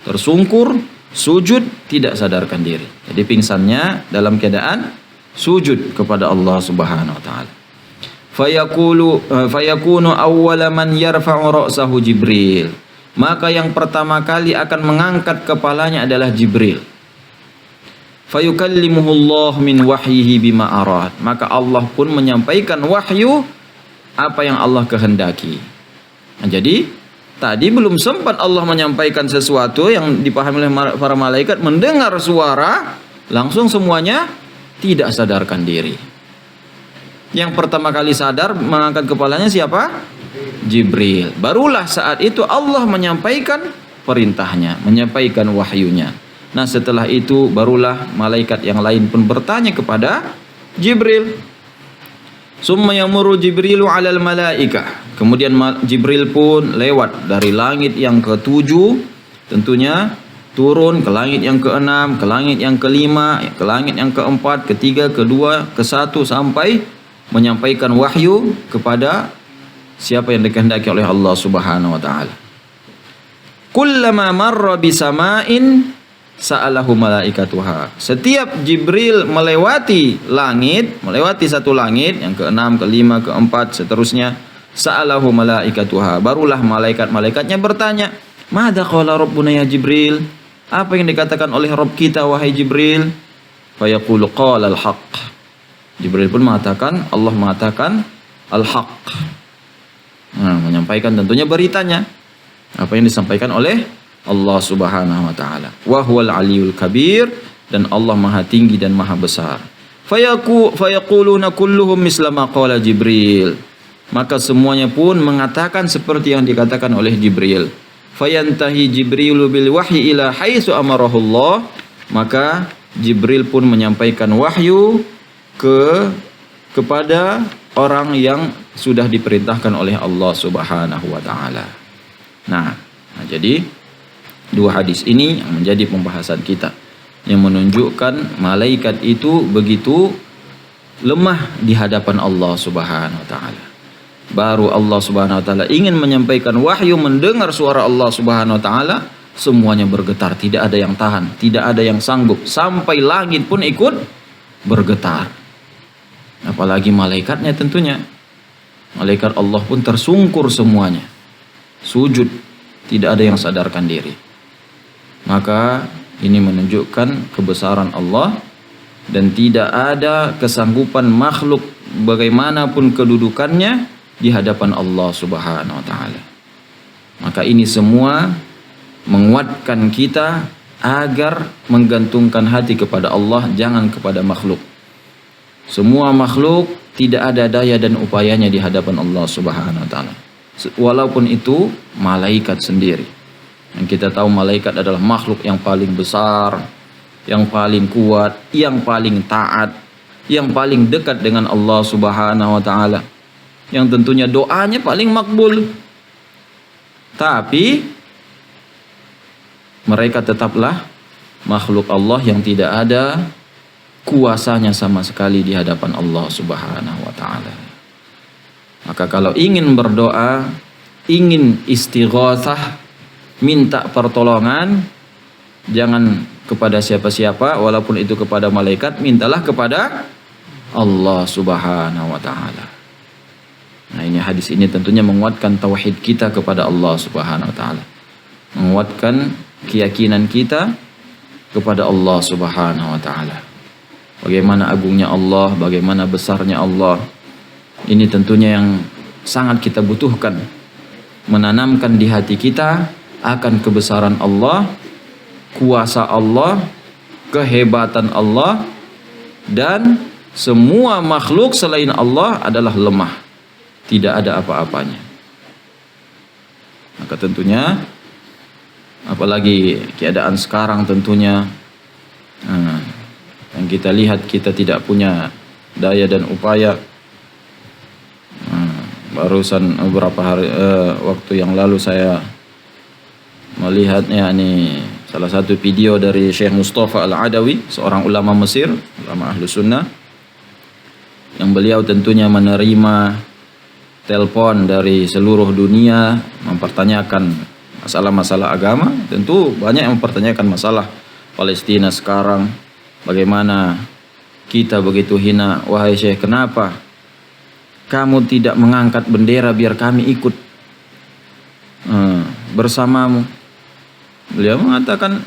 Tersungkur, sujud, tidak sadarkan diri. Jadi pingsannya dalam keadaan sujud kepada Allah Subhanahu wa taala. Fayakunu awwala man yarfa'u ra'sahu Jibril. Maka yang pertama kali akan mengangkat kepalanya adalah Jibril. fayukallimuhu Allah min wahyihi bima arad. Maka Allah pun menyampaikan wahyu apa yang Allah kehendaki. Nah, jadi tadi belum sempat Allah menyampaikan sesuatu yang dipahami oleh para malaikat, mendengar suara langsung semuanya tidak sadarkan diri. Yang pertama kali sadar mengangkat kepalanya siapa? Jibril. Barulah saat itu Allah menyampaikan perintahnya, menyampaikan wahyunya. Nah, setelah itu barulah malaikat yang lain pun bertanya kepada Jibril. Summa yamuru Jibrilu 'alal malaikah. Kemudian Jibril pun lewat dari langit yang ke-7, tentunya turun ke langit yang ke-6, ke langit yang ke-5, ke langit yang ke-4, ke-3, ke-2, ke-1 sampai menyampaikan wahyu kepada siapa yang dikehendaki oleh Allah Subhanahu wa taala. Kullama marra bisama'in sa'alahu malaikatuha. Setiap Jibril melewati langit, melewati satu langit, yang ke-6, ke-5, ke-4, seterusnya, sa'alahu malaikatuha. Barulah malaikat-malaikatnya bertanya, "Madza qala rabbuna ya Jibril?" Apa yang dikatakan oleh Rabb kita wahai Jibril? Fayaqulu qala al-haq. Jibril pun mengatakan, Allah mengatakan al-haq. Nah, menyampaikan tentunya beritanya. Apa yang disampaikan oleh Allah Subhanahu wa taala. Wa huwal aliyul kabir, dan Allah Maha tinggi dan Maha besar. Fayaquluna kulluhum misla ma qala Jibril. Maka semuanya pun mengatakan seperti yang dikatakan oleh Jibril. Fayantahi Jibrilu bil wahyi ila haitsu amarahu Allah. Maka Jibril pun menyampaikan wahyu kepada orang yang sudah diperintahkan oleh Allah Subhanahu wa taala. Nah, jadi dua hadis ini yang menjadi pembahasan kita, yang menunjukkan malaikat itu begitu lemah di hadapan Allah Subhanahu wa taala. Baru Allah Subhanahu wa taala ingin menyampaikan wahyu, mendengar suara Allah Subhanahu wa taala, semuanya bergetar, tidak ada yang tahan, tidak ada yang sanggup, sampai langit pun ikut bergetar. Apalagi malaikatnya tentunya. Malaikat Allah pun tersungkur semuanya, sujud, tidak ada yang sadarkan diri. Maka ini menunjukkan kebesaran Allah, dan tidak ada kesanggupan makhluk bagaimanapun kedudukannya di hadapan Allah Subhanahu wa taala. Maka ini semua menguatkan kita agar menggantungkan hati kepada Allah, jangan kepada makhluk. Semua makhluk tidak ada daya dan upayanya di hadapan Allah Subhanahu wa taala. Walaupun itu malaikat sendiri. Yang kita tahu malaikat adalah makhluk yang paling besar, yang paling kuat, yang paling taat, yang paling dekat dengan Allah Subhanahu wa taala. Yang tentunya doanya paling makbul. Tapi mereka tetaplah makhluk Allah yang tidak ada kuasanya sama sekali di hadapan Allah Subhanahu wa taala. Maka kalau ingin berdoa, ingin istighatsah, minta pertolongan, jangan kepada siapa-siapa, walaupun itu kepada malaikat, mintalah kepada Allah Subhanahu wa taala. Nah, ini hadis ini tentunya menguatkan tauhid kita kepada Allah Subhanahu wa taala. Menguatkan keyakinan kita kepada Allah Subhanahu wa taala. Bagaimana agungnya Allah, bagaimana besarnya Allah. Ini tentunya yang sangat kita butuhkan. Menanamkan di hati kita akan kebesaran Allah, kuasa Allah, kehebatan Allah, dan semua makhluk selain Allah adalah lemah, tidak ada apa-apanya. Maka tentunya apalagi keadaan sekarang tentunya yang kita lihat, kita tidak punya daya dan upaya. Barusan beberapa hari waktu yang lalu saya melihatnya ini salah satu video dari Syekh Mustafa Al-Adawi, seorang ulama Mesir, ulama Ahlu Sunnah, yang beliau tentunya menerima telepon dari seluruh dunia mempertanyakan masalah-masalah agama. Tentu banyak yang mempertanyakan masalah Palestina sekarang. Bagaimana kita begitu hina, wahai Syekh, kenapa kamu tidak mengangkat bendera biar kami ikut bersamamu? Beliau mengatakan,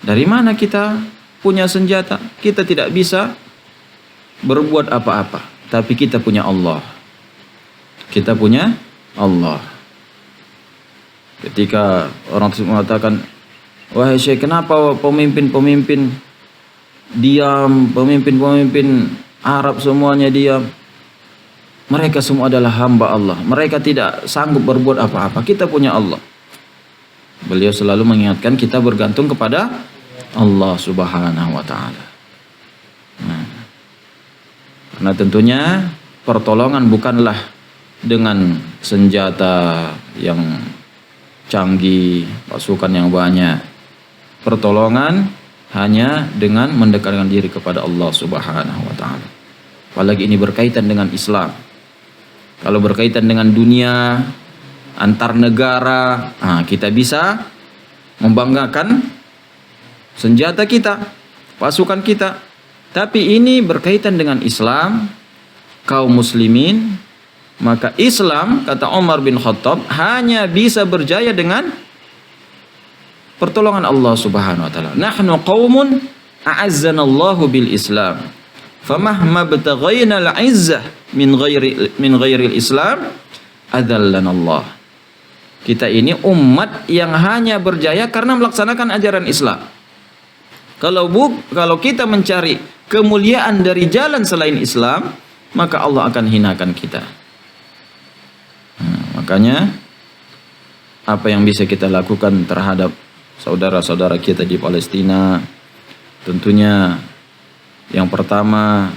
dari mana kita punya senjata, kita tidak bisa berbuat apa-apa. Tapi kita punya Allah. Kita punya Allah. Ketika orang tersebut mengatakan, wahai Syekh, kenapa pemimpin-pemimpin diam, pemimpin-pemimpin Arab semuanya diam? Mereka semua adalah hamba Allah. Mereka tidak sanggup berbuat apa-apa. Kita punya Allah. Beliau selalu mengingatkan kita bergantung kepada Allah Subhanahu wa ta'ala. Nah, karena tentunya pertolongan bukanlah dengan senjata yang canggih, pasukan yang banyak. Pertolongan hanya dengan mendekatkan diri kepada Allah Subhanahu wa ta'ala. Apalagi ini berkaitan dengan Islam. Kalau berkaitan dengan dunia, antar negara, kita bisa membanggakan senjata kita, pasukan kita. Tapi ini berkaitan dengan Islam, kaum muslimin, maka Islam, kata Umar bin Khattab, hanya bisa berjaya dengan pertolongan Allah Subhanahu wa ta'ala. Nahnu qaumun a'azzanallahu bil Islam. Famahma bataghayna al-'izzah min ghairi al-Islam adzallana Allah. Kita ini umat yang hanya berjaya karena melaksanakan ajaran Islam. Kalau kita mencari kemuliaan dari jalan selain Islam, maka Allah akan hinakan kita. Makanya apa yang bisa kita lakukan terhadap saudara-saudara kita di Palestina, tentunya yang pertama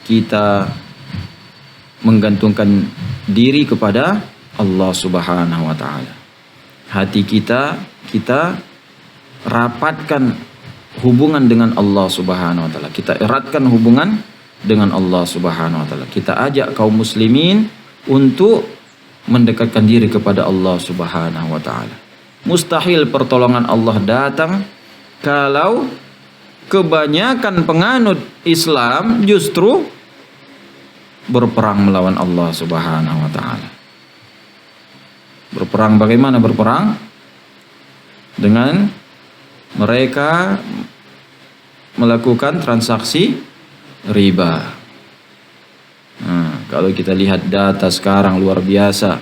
kita menggantungkan diri kepada Allah Subhanahu wa ta'ala. Hati kita rapatkan hubungan dengan Allah Subhanahu wa ta'ala. Kita eratkan hubungan dengan Allah Subhanahu wa ta'ala. Kita ajak kaum muslimin untuk mendekatkan diri kepada Allah Subhanahu wa ta'ala. Mustahil pertolongan Allah datang kalau kebanyakan penganut Islam justru berperang melawan Allah Subhanahu wa ta'ala. Berperang bagaimana berperang? Dengan mereka melakukan transaksi riba. Kalau kita lihat data sekarang luar biasa.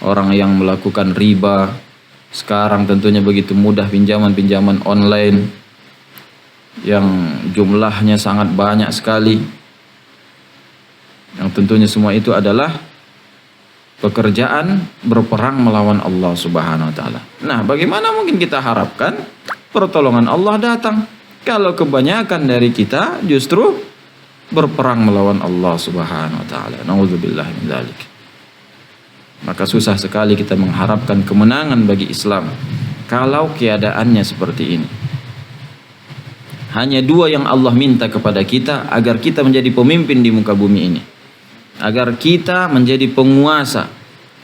Orang yang melakukan riba sekarang tentunya begitu mudah, pinjaman-pinjaman online yang jumlahnya sangat banyak sekali. Yang tentunya semua itu adalah pekerjaan berperang melawan Allah Subhanahu wa ta'ala. Nah, bagaimana mungkin kita harapkan pertolongan Allah datang kalau kebanyakan dari kita justru berperang melawan Allah Subhanahu wa ta'ala. Nauzubillah min dzalik. Maka susah sekali kita mengharapkan kemenangan bagi Islam kalau keadaannya seperti ini. Hanya dua yang Allah minta kepada kita agar kita menjadi pemimpin di muka bumi ini. Agar kita menjadi penguasa,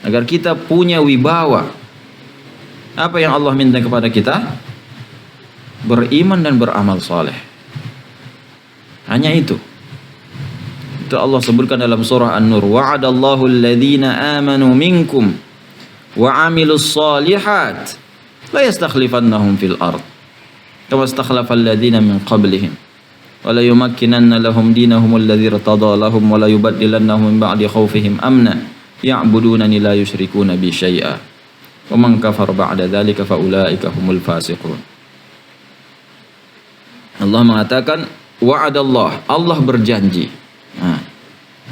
agar kita punya wibawa. Apa yang Allah minta kepada kita? Beriman dan beramal soleh. Hanya itu. Itu Allah sebutkan dalam surah An-Nur. Wa'adallahu alladhina amanu minkum wa amilus salihat la yastakhlifannahum fil ard kama istakhlafa alladhina min qablihim wala yumakkinanna lahum dinahum alladhi irtada lahum wala yubaddilannahum min ba'di khawfihim amna ya'budunani la yusyrikuna bi syai'a wa man kafara ba'da dzalika fa ulaika humul fasiqun. Allah mengatakan wa'adallah, Allah berjanji.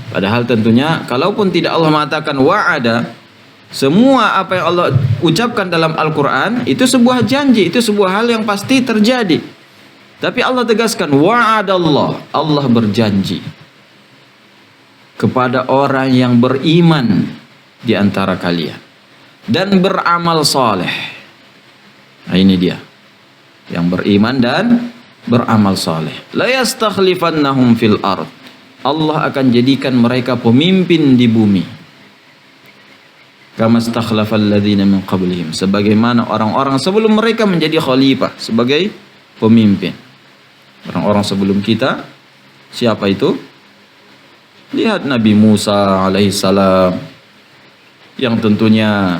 Padahal tentunya kalaupun tidak Allah mengatakan wa'ada, semua apa yang Allah ucapkan dalam Al-Quran itu sebuah janji, itu sebuah hal yang pasti terjadi. Tapi Allah tegaskan wa'adallah, Allah berjanji kepada orang yang beriman di antara kalian dan beramal saleh. Nah, ini dia yang beriman dan beramal saleh. La yastakhlifannahum fil ard, Allah akan jadikan mereka pemimpin di bumi. Kama stakhlafal ladzina min qablihim, sebagaimana orang-orang sebelum mereka menjadi khalifah sebagai pemimpin. Orang-orang sebelum kita siapa itu? Lihat Nabi Musa alaihissalam yang tentunya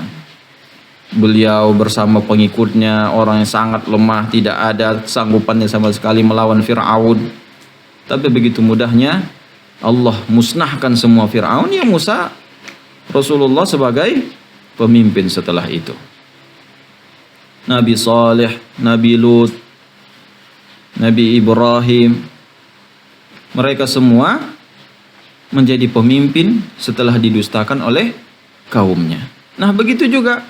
beliau bersama pengikutnya orang yang sangat lemah, tidak ada sanggupannya sama sekali melawan Fir'aun. Tapi begitu mudahnya Allah musnahkan semua Fir'aun, ya Musa Rasulullah sebagai pemimpin setelah itu. Nabi Saleh, Nabi Lut, Nabi Ibrahim, mereka semua menjadi pemimpin setelah didustakan oleh kaumnya. Nah, begitu juga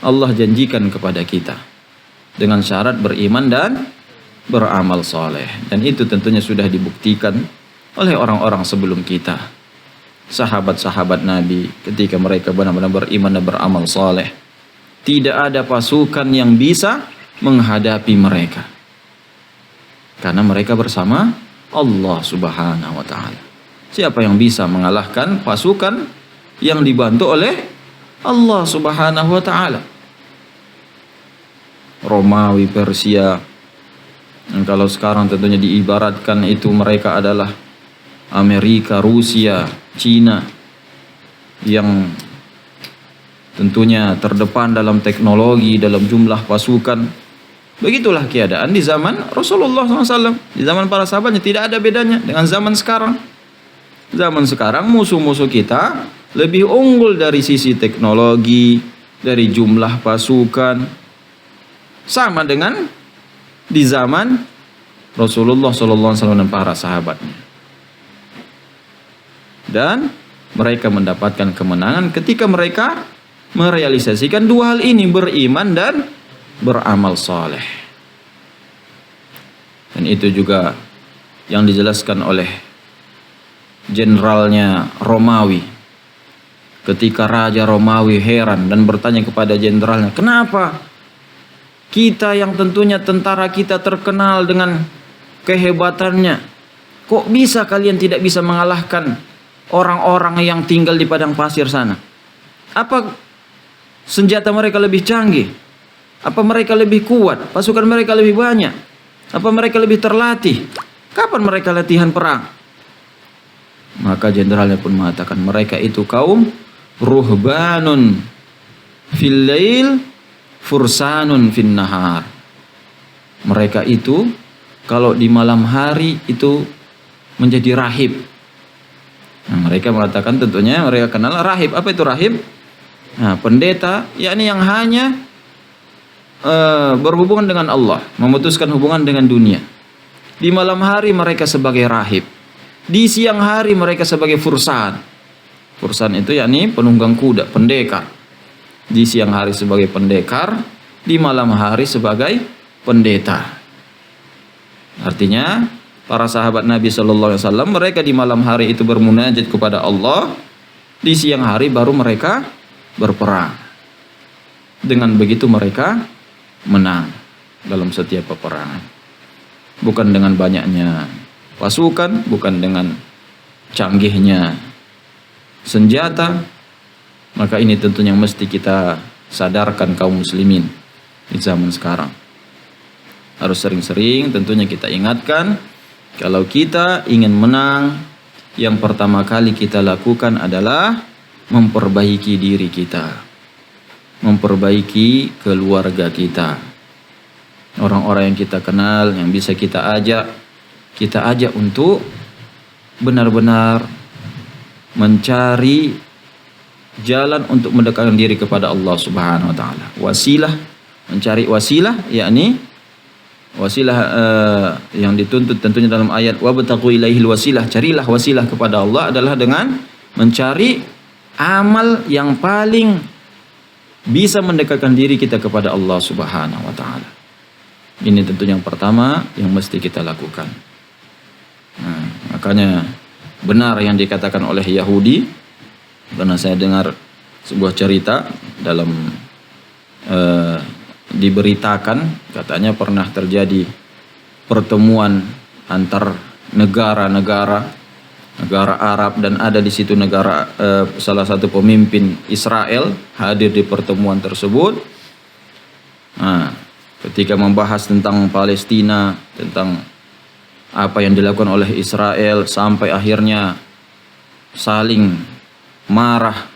Allah janjikan kepada kita dengan syarat beriman dan beramal soleh. Dan itu tentunya sudah dibuktikan oleh orang-orang sebelum kita. Sahabat-sahabat Nabi ketika mereka benar-benar beriman dan beramal soleh, tidak ada pasukan yang bisa menghadapi mereka. Karena mereka bersama Allah Subhanahu wa ta'ala. Siapa yang bisa mengalahkan pasukan yang dibantu oleh Allah Subhanahu wa ta'ala? Romawi, Persia. Dan kalau sekarang tentunya diibaratkan itu mereka adalah Amerika, Rusia, Cina, yang tentunya terdepan dalam teknologi, dalam jumlah pasukan. Begitulah keadaan di zaman Rasulullah SAW. Di zaman para sahabatnya tidak ada bedanya dengan zaman sekarang. Zaman sekarang musuh-musuh kita lebih unggul dari sisi teknologi, dari jumlah pasukan, sama dengan di zaman Rasulullah SAW dan para sahabatnya. Dan mereka mendapatkan kemenangan ketika mereka merealisasikan dua hal ini, beriman dan beramal soleh. Dan itu juga yang dijelaskan oleh jenderalnya Romawi. Ketika Raja Romawi heran dan bertanya kepada jenderalnya, kenapa kita yang tentunya tentara kita terkenal dengan kehebatannya, kok bisa kalian tidak bisa mengalahkan orang-orang yang tinggal di padang pasir sana? Apa senjata mereka lebih canggih? Apa mereka lebih kuat? Pasukan mereka lebih banyak? Apa mereka lebih terlatih? Kapan mereka latihan perang? Maka jenderalnya pun mengatakan, mereka itu kaum ruhbanun fil lail fursanun fin nahar. Mereka itu kalau di malam hari itu menjadi rahib. Nah, mereka mengatakan tentunya mereka kenal rahib. Apa itu rahib? Nah, pendeta, yakni yang hanya berhubungan dengan Allah, memutuskan hubungan dengan dunia. Di malam hari mereka sebagai rahib, di siang hari mereka sebagai fursan. Fursan itu yakni penunggang kuda, pendekar. Di siang hari sebagai pendekar, di malam hari sebagai pendeta. Artinya para sahabat Nabi Shallallahu Alaihi Wasallam, mereka di malam hari itu bermunajat kepada Allah, di siang hari baru mereka berperang. Dengan begitu mereka menang dalam setiap peperangan. Bukan dengan banyaknya pasukan, bukan dengan canggihnya senjata. Maka ini tentunya yang mesti kita sadarkan kaum muslimin di zaman sekarang. Harus sering-sering tentunya kita ingatkan, kalau kita ingin menang, yang pertama kali kita lakukan adalah memperbaiki diri kita, memperbaiki keluarga kita. Orang-orang yang kita kenal, yang bisa kita ajak untuk benar-benar mencari jalan untuk mendekatkan diri kepada Allah Subhanahu wa taala. Wasilah, mencari wasilah, yakni wasilah yang dituntut tentunya dalam ayat wabtaqu ilaihil wasilah, carilah wasilah kepada Allah adalah dengan mencari amal yang paling bisa mendekatkan diri kita kepada Allah Subhanahu wa taala. Ini tentu yang pertama yang mesti kita lakukan. Nah, makanya benar yang dikatakan oleh Yahudi, karena saya dengar sebuah cerita dalam diberitakan, katanya pernah terjadi pertemuan antar negara Arab, dan ada di situ salah satu pemimpin Israel hadir di pertemuan tersebut. Nah, ketika membahas tentang Palestina, tentang apa yang dilakukan oleh Israel, sampai akhirnya saling marah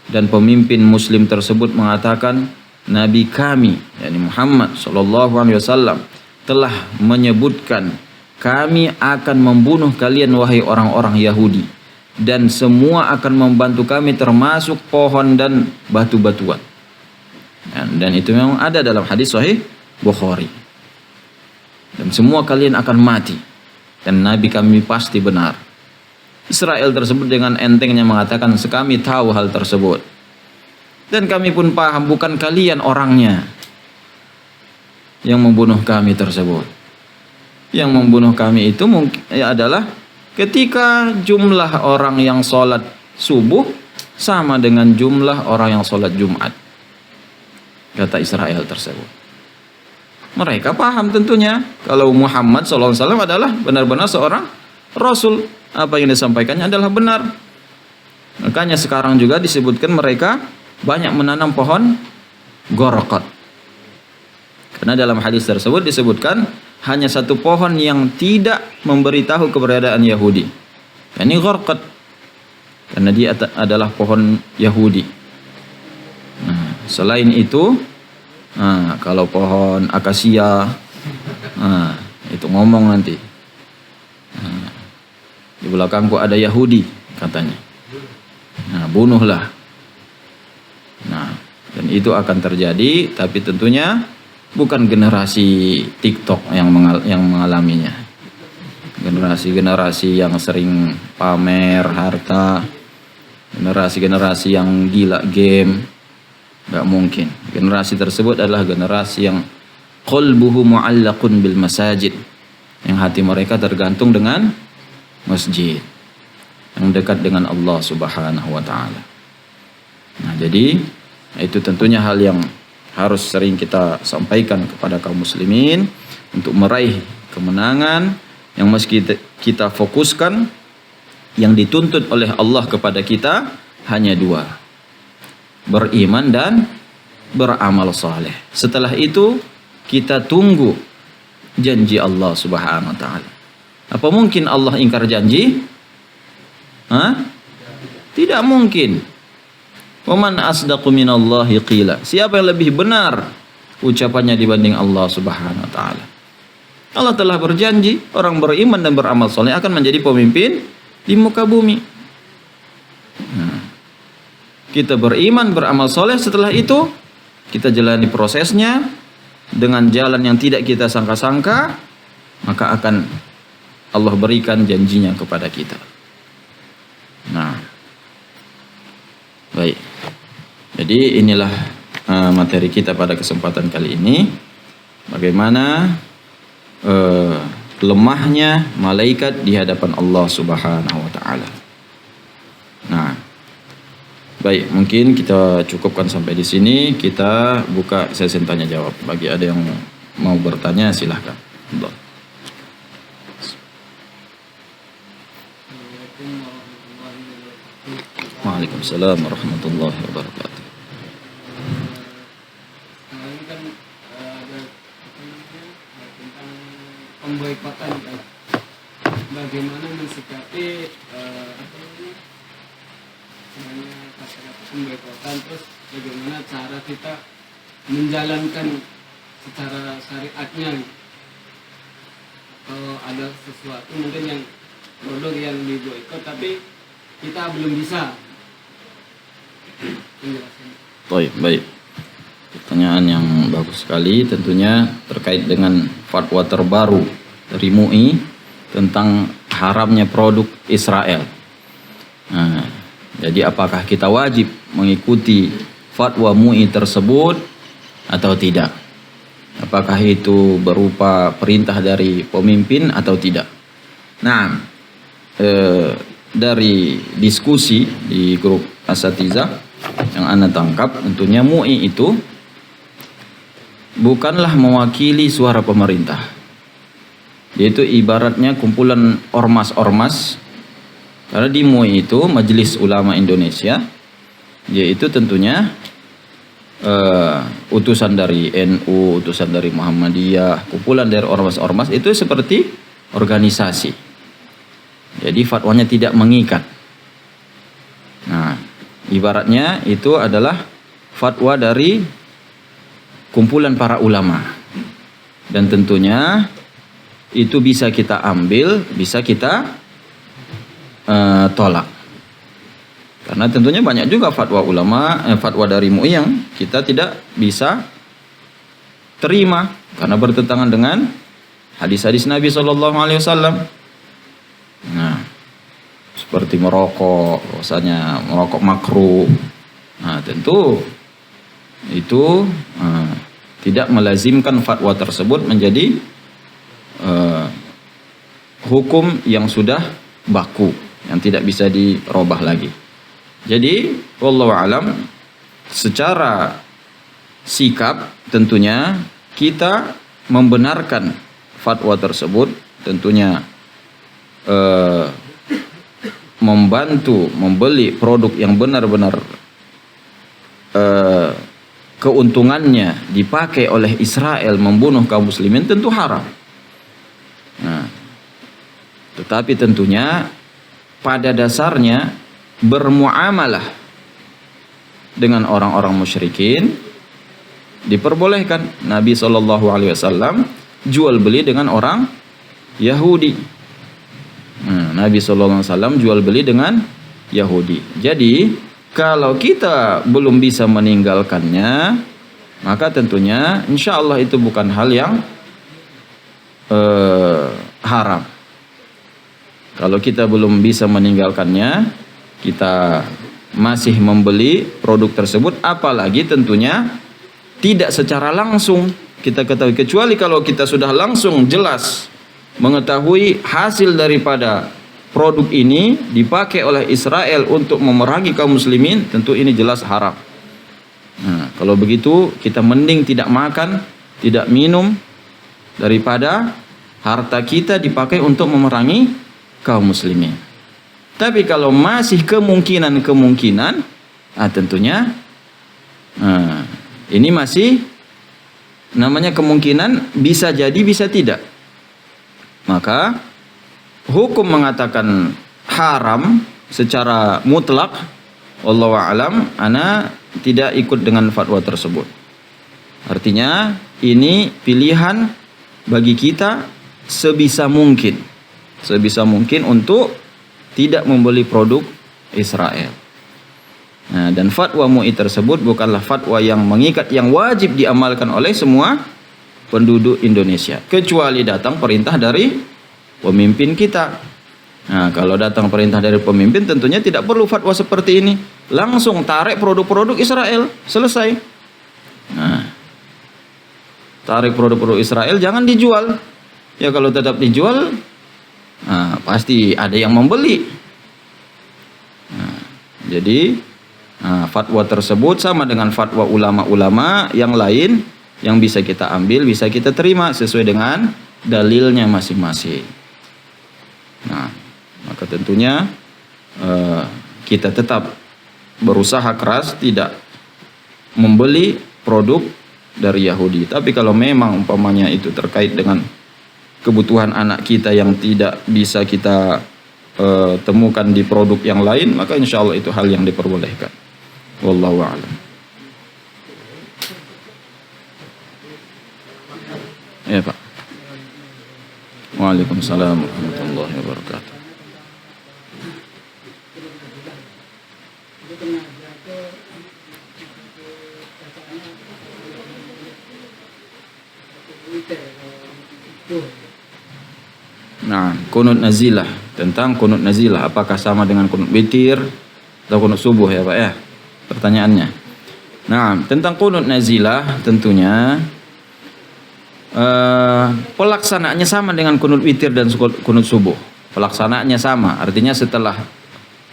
dan pemimpin muslim tersebut mengatakan, Nabi kami, yakni Muhammad sallallahu alaihi wasallam, telah menyebutkan, kami akan membunuh kalian wahai orang-orang Yahudi, dan semua akan membantu kami termasuk pohon dan batu-batuan. Dan itu memang ada dalam hadis sahih Bukhari. Dan semua kalian akan mati, dan Nabi kami pasti benar. Israel tersebut dengan entengnya mengatakan, kami tahu hal tersebut, dan kami pun paham bukan kalian orangnya yang membunuh kami tersebut. Yang membunuh kami itu mungkin adalah ketika jumlah orang yang sholat subuh sama dengan jumlah orang yang sholat Jumat, kata Israel tersebut. Mereka paham tentunya kalau Muhammad SAW adalah benar-benar seorang Rasul. Apa yang disampaikannya adalah benar. Makanya sekarang juga disebutkan mereka banyak menanam pohon gorokot. Karena dalam hadis tersebut disebutkan hanya satu pohon yang tidak memberitahu keberadaan Yahudi, yakni gorokot. Karena dia adalah pohon Yahudi. Nah, selain itu, kalau pohon akasia, itu ngomong nanti. Di belakangku ada Yahudi katanya. Nah, bunuhlah. Nah, dan itu akan terjadi, tapi tentunya bukan generasi TikTok yang mengalaminya. Generasi-generasi yang sering pamer harta, generasi-generasi yang gila game, nggak mungkin. Generasi tersebut adalah generasi yang qalbuhu mu'allaqun bil masajid, yang hati mereka tergantung dengan masjid, yang dekat dengan Allah Subhanahu wa taala. Nah, jadi itu tentunya hal yang harus sering kita sampaikan kepada kaum muslimin untuk meraih kemenangan yang mesti kita fokuskan. Yang dituntut oleh Allah kepada kita hanya dua: beriman dan beramal saleh. Setelah itu kita tunggu janji Allah Subhanahu wa taala. Apa mungkin Allah ingkar janji? Tidak mungkin. Wa man asdaqu minallahi qila. Siapa yang lebih benar ucapannya dibanding Allah Subhanahu wa taala? Allah telah berjanji orang beriman dan beramal saleh akan menjadi pemimpin di muka bumi. Kita beriman, beramal soleh, setelah itu kita jalani prosesnya dengan jalan yang tidak kita sangka-sangka, maka akan Allah berikan janjinya kepada kita. Nah, baik. Jadi inilah materi kita pada kesempatan kali ini. Bagaimana lemahnya malaikat di hadapan Allah Subhanahu wa taala. Nah, baik, mungkin kita cukupkan sampai di sini. Kita buka sesi tanya jawab. Bagi ada yang mau bertanya silahkan. Waalaikumsalam warahmatullahi wabarakatuh. Ini kan ada tentang pemboikotan, kan? Bagaimana mensikapi kata-kata pemboikotan, terus bagaimana cara kita menjalankan secara syariatnya, atau ada sesuatu mungkin yang produk yang diboikot tapi kita belum bisa menjelaskan. Baik. Pertanyaan yang bagus sekali, tentunya terkait dengan fatwa terbaru dari MUI tentang haramnya produk Israel. Nah, jadi apakah kita wajib mengikuti fatwa MUI tersebut atau tidak? Apakah itu berupa perintah dari pemimpin atau tidak? Nah, dari diskusi di grup Asatizah yang Anda tangkap, tentunya MUI itu bukanlah mewakili suara pemerintah. Yaitu ibaratnya kumpulan ormas-ormas. Karena di MUI itu Majelis Ulama Indonesia, yaitu tentunya utusan dari NU, utusan dari Muhammadiyah, kumpulan dari ormas-ormas itu seperti organisasi. Jadi fatwanya tidak mengikat. Nah, Ibaratnya itu adalah fatwa dari kumpulan para ulama. Dan tentunya itu bisa kita ambil, bisa kita tolak. Karena tentunya banyak juga fatwa ulama, fatwa dari MUI yang kita tidak bisa terima karena bertentangan dengan hadis-hadis Nabi SAW. Nah, seperti merokok, rasanya merokok makruh. Nah, tentu itu tidak melazimkan fatwa tersebut menjadi hukum yang sudah baku, yang tidak bisa dirubah lagi. Jadi, wallahu alam, secara sikap tentunya kita membenarkan fatwa tersebut, tentunya membantu membeli produk yang benar-benar keuntungannya dipakai oleh Israel membunuh kaum muslimin tentu haram. Nah, tetapi tentunya pada dasarnya bermuamalah dengan orang-orang musyrikin diperbolehkan. Nabi SAW jual beli dengan orang Yahudi. Nabi SAW jual beli dengan Yahudi. Jadi kalau kita belum bisa meninggalkannya, maka tentunya insya Allah itu bukan hal yang haram. Kalau kita belum bisa meninggalkannya, kita masih membeli produk tersebut, apalagi tentunya tidak secara langsung kita ketahui. Kecuali kalau kita sudah langsung jelas mengetahui hasil daripada produk ini dipakai oleh Israel untuk memerangi kaum muslimin, tentu ini jelas haram. Nah, kalau begitu kita mending tidak makan, tidak minum daripada harta kita dipakai untuk memerangi kaum muslimin. Tapi kalau masih kemungkinan, tentunya ini masih namanya kemungkinan, bisa jadi bisa tidak. Maka hukum mengatakan haram secara mutlak, wallahu a'lam, ana tidak ikut dengan fatwa tersebut. Artinya ini pilihan bagi kita sebisa mungkin untuk tidak membeli produk Israel. Nah, dan fatwa MUI tersebut bukanlah fatwa yang mengikat, yang wajib diamalkan oleh semua penduduk Indonesia, kecuali datang perintah dari pemimpin kita. Nah, kalau datang perintah dari pemimpin, tentunya tidak perlu fatwa seperti ini. Langsung tarik produk-produk Israel, selesai. Nah, tarik produk-produk Israel, jangan dijual. Ya kalau tetap dijual, pasti ada yang membeli. Nah, jadi fatwa tersebut sama dengan fatwa ulama-ulama yang lain yang bisa kita ambil, bisa kita terima sesuai dengan dalilnya masing-masing. Nah, maka tentunya kita tetap berusaha keras tidak membeli produk dari Yahudi. Tapi kalau memang umpamanya itu terkait dengan kebutuhan anak kita yang tidak bisa kita temukan di produk yang lain, maka insya Allah itu hal yang diperbolehkan. Wallahu a'lam. Ya Pak. Waalaikumsalam warahmatullahi wabarakatuh. Nah, kunut nazilah, tentang kunut nazilah, apakah sama dengan kunut witir atau kunut subuh ya Pak ya? Pertanyaannya. Nah, tentang kunut nazilah tentunya pelaksanaannya sama dengan kunut witir dan kunut subuh. Pelaksanaannya sama, artinya setelah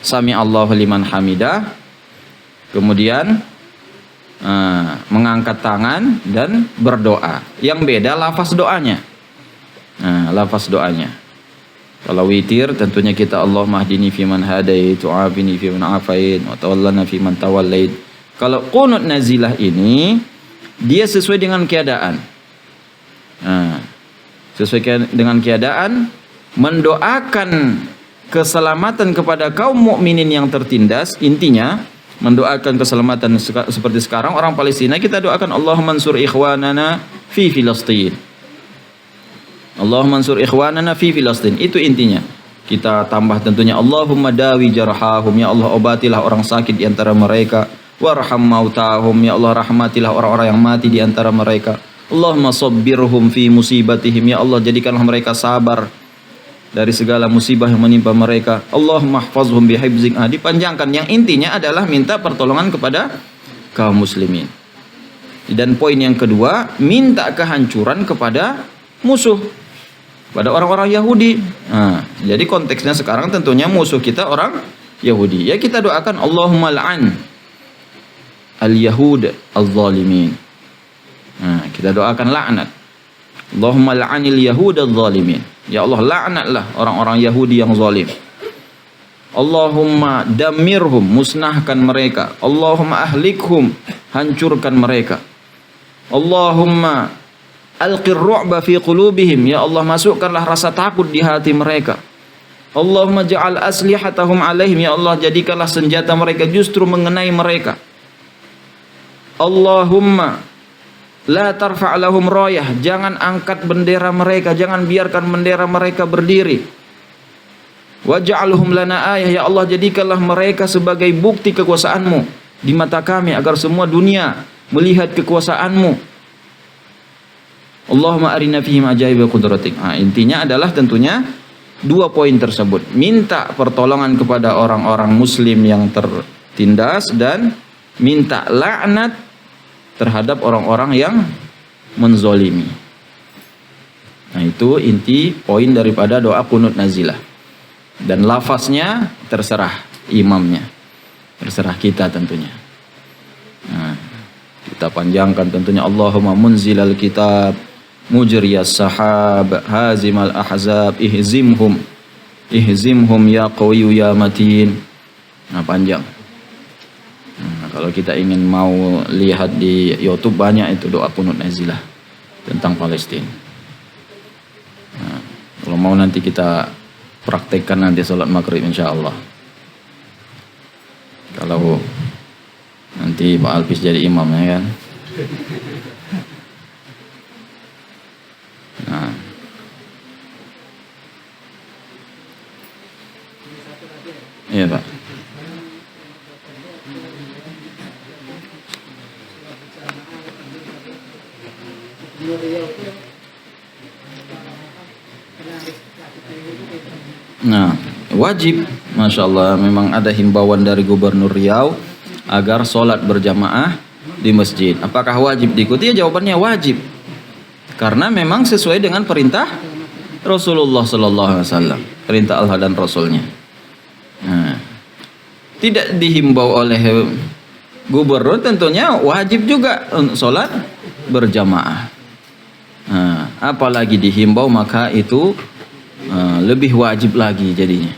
sami Allahu liman hamidah, kemudian mengangkat tangan dan berdoa. Yang beda lafaz doanya. Nah, lafaz doanya. Kalau witir tentunya kita Allahumma hdini fiman hadait, wa'afini fiman afait, wa tawallana fiman tawallait. Kalau qunut nazilah ini dia sesuai dengan keadaan. Nah, sesuai dengan keadaan, mendoakan keselamatan kepada kaum mukminin yang tertindas. Intinya mendoakan keselamatan seperti sekarang orang Palestina, kita doakan Allahumma ansur ikhwanana fi Filastin. Allahumma ansur ikhwanana fi Filastin. Itu intinya. Kita tambah tentunya Allahumma dawi jarhahum, ya Allah obatilah orang sakit di antara mereka, warham mautahum, ya Allah rahmatilah orang-orang yang mati di antara mereka. Allahumma sabbirhum fi musibatihim, ya Allah jadikanlah mereka sabar dari segala musibah yang menimpa mereka. Allahumma hfazhum bihifzik. Dipanjangkan, yang intinya adalah minta pertolongan kepada kaum muslimin. Dan poin yang kedua, minta kehancuran kepada musuh, pada orang-orang Yahudi. Jadi konteksnya sekarang tentunya musuh kita orang Yahudi. Ya kita doakan Allahumma la'an al-yahud al-zalimin. Kita doakan laknat. Allahumma la'anil yahud al-zalimin. Ya Allah laknatlah orang-orang Yahudi yang zalim. Allahumma damirhum, musnahkan mereka. Allahumma ahlikhum, hancurkan mereka. Allahumma alqir ru'ba fi qulubihim, ya Allah masukkanlah rasa takut di hati mereka. Allahumma ja'al aslihatahum alaihim, ya Allah jadikanlah senjata mereka justru mengenai mereka. Allahumma la tarfa' lahum rayah, jangan angkat bendera mereka, jangan biarkan bendera mereka berdiri. Waj'alhum lana ayah, ya Allah jadikanlah mereka sebagai bukti kekuasaanmu di mata kami agar semua dunia melihat kekuasaanmu. Allahumma arina fihim ajaiba qudratik. Intinya adalah tentunya dua poin tersebut. Minta pertolongan kepada orang-orang muslim yang tertindas dan minta laknat terhadap orang-orang yang menzolimi. Itu inti poin daripada doa kunut nazilah. Dan lafaznya terserah imamnya, terserah kita tentunya. Kita panjangkan tentunya Allahumma munzilal kitab, mujriyas sahab, hazimal ahzab, ihzimhum ya qawiyyu ya matin. Panjang. Kalau kita ingin mau lihat di YouTube banyak itu doa kunut nazilah tentang Palestina. Kalau mau nanti kita praktekkan nanti sholat maghrib insyaallah. Kalau nanti Pak Alpis jadi imamnya kan. Iya Pak. Wajib, Masya Allah, memang ada himbauan dari Gubernur Riau agar sholat berjamaah di masjid. Apakah wajib diikuti? Ya jawabannya wajib, karena memang sesuai dengan perintah Rasulullah Sallallahu Alaihi Wasallam, perintah Allah dan Rasulnya. Tidak dihimbau oleh Gubernur, tentunya wajib juga sholat berjamaah. Apalagi dihimbau maka itu lebih wajib lagi jadinya.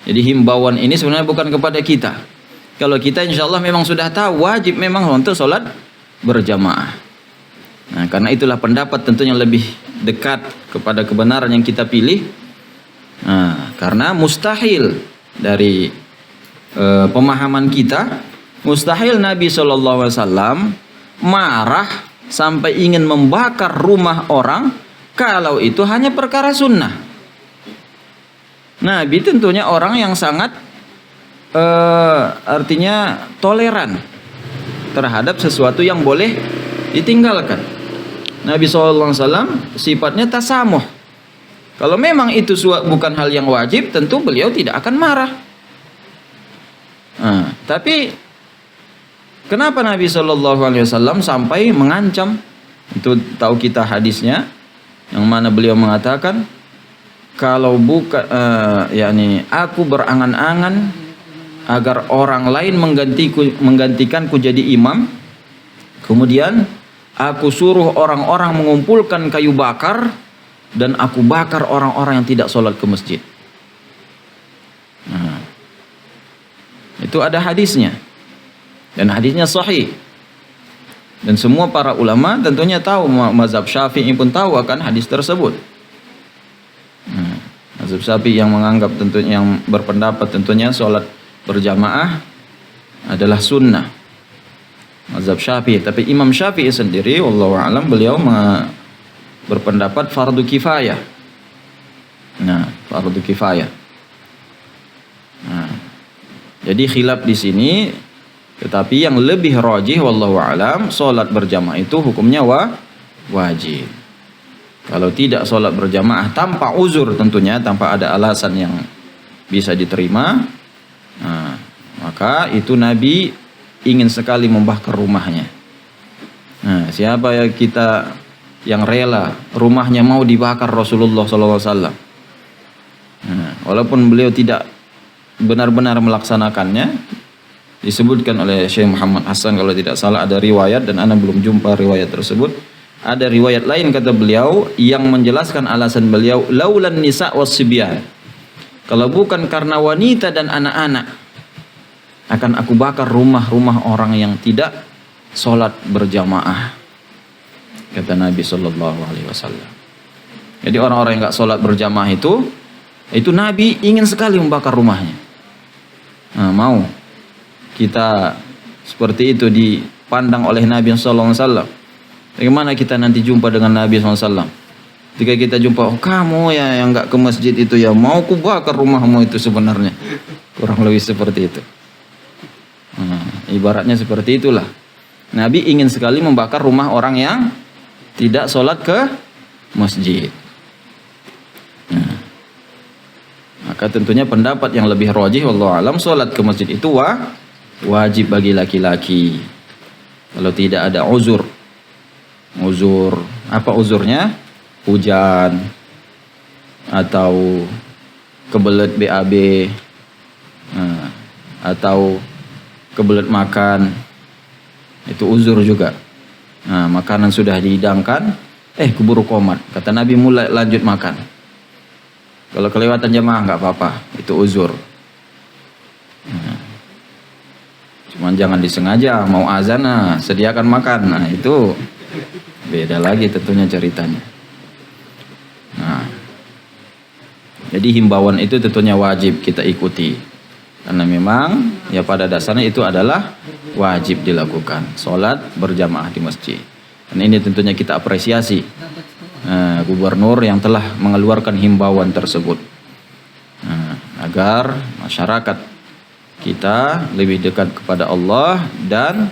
Jadi himbauan ini sebenarnya bukan kepada kita. Kalau kita insya Allah memang sudah tahu wajib memang untuk sholat berjamaah. Karena itulah pendapat tentunya lebih dekat kepada kebenaran yang kita pilih. Karena mustahil dari pemahaman kita, mustahil Nabi SAW marah sampai ingin membakar rumah orang kalau itu hanya perkara sunnah. Nabi tentunya orang yang sangat artinya toleran terhadap sesuatu yang boleh ditinggalkan. Nabi SAW sifatnya tasamuh. Kalau memang itu bukan hal yang wajib, tentu beliau tidak akan marah. Tapi kenapa Nabi SAW sampai mengancam? Itu tahu kita hadisnya, yang mana beliau mengatakan, kalau bukan aku berangan-angan agar orang lain menggantikanku jadi imam, kemudian aku suruh orang-orang mengumpulkan kayu bakar dan aku bakar orang-orang yang tidak sholat ke masjid. Itu ada hadisnya, dan hadisnya sahih, dan semua para ulama tentunya tahu, mazhab Syafi'i pun tahu akan hadis tersebut. Mazhab Syafi'i yang menganggap tentunya, yang berpendapat tentunya sholat berjamaah adalah sunnah. Mazhab Syafi'i. Tapi Imam Syafi'i sendiri, wallahu a'lam, beliau berpendapat fardu kifayah. Nah, fardu kifayah. Nah, jadi khilaf di sini, tetapi yang lebih rajih wallahu a'lam, salat berjamaah itu hukumnya wajib. Kalau tidak salat berjamaah tanpa uzur, tentunya tanpa ada alasan yang bisa diterima, nah, maka itu Nabi ingin sekali membakar rumahnya. Nah, siapa ya kita yang rela rumahnya mau dibakar Rasulullah SAW? Nah, walaupun beliau tidak benar-benar melaksanakannya, disebutkan oleh Syekh Muhammad Hasan kalau tidak salah ada riwayat, dan ana belum jumpa riwayat tersebut. Ada riwayat lain kata beliau yang menjelaskan alasan beliau, laulan nisa wassibyan, kalau bukan karena wanita dan anak-anak, akan aku bakar rumah-rumah orang yang tidak sholat berjamaah, kata Nabi Shallallahu Alaihi Wasallam. Jadi orang-orang yang nggak sholat berjamaah itu Nabi ingin sekali membakar rumahnya. Nah, mau kita seperti itu dipandang oleh Nabi Shallallahu Alaihi Wasallam, bagaimana kita nanti jumpa dengan Nabi SAW? Ketika kita jumpa, oh, kamu ya yang nggak ke masjid itu ya, mau ku bakar rumahmu itu sebenarnya. Kurang lebih seperti itu. Nah, ibaratnya seperti itulah. Nabi ingin sekali membakar rumah orang yang tidak sholat ke masjid. Nah, maka tentunya pendapat yang lebih rajih wallahu alam, sholat ke masjid itu wajib bagi laki-laki. Kalau tidak ada uzur, apa uzurnya? Hujan atau kebelet BAB, nah, atau kebelet makan, itu uzur juga. Nah, makanan sudah dihidangkan, keburu komat, kata Nabi mulai lanjut makan. Kalau kelewatan jamaah nggak apa-apa, itu uzur. Nah, cuman jangan disengaja mau azan, nah, sediakan makan, nah itu beda lagi tentunya ceritanya. Nah, jadi himbauan itu tentunya wajib kita ikuti, karena memang ya pada dasarnya itu adalah wajib dilakukan, sholat berjamaah di masjid. Dan ini tentunya kita apresiasi gubernur yang telah mengeluarkan himbauan tersebut, agar masyarakat kita lebih dekat kepada Allah, dan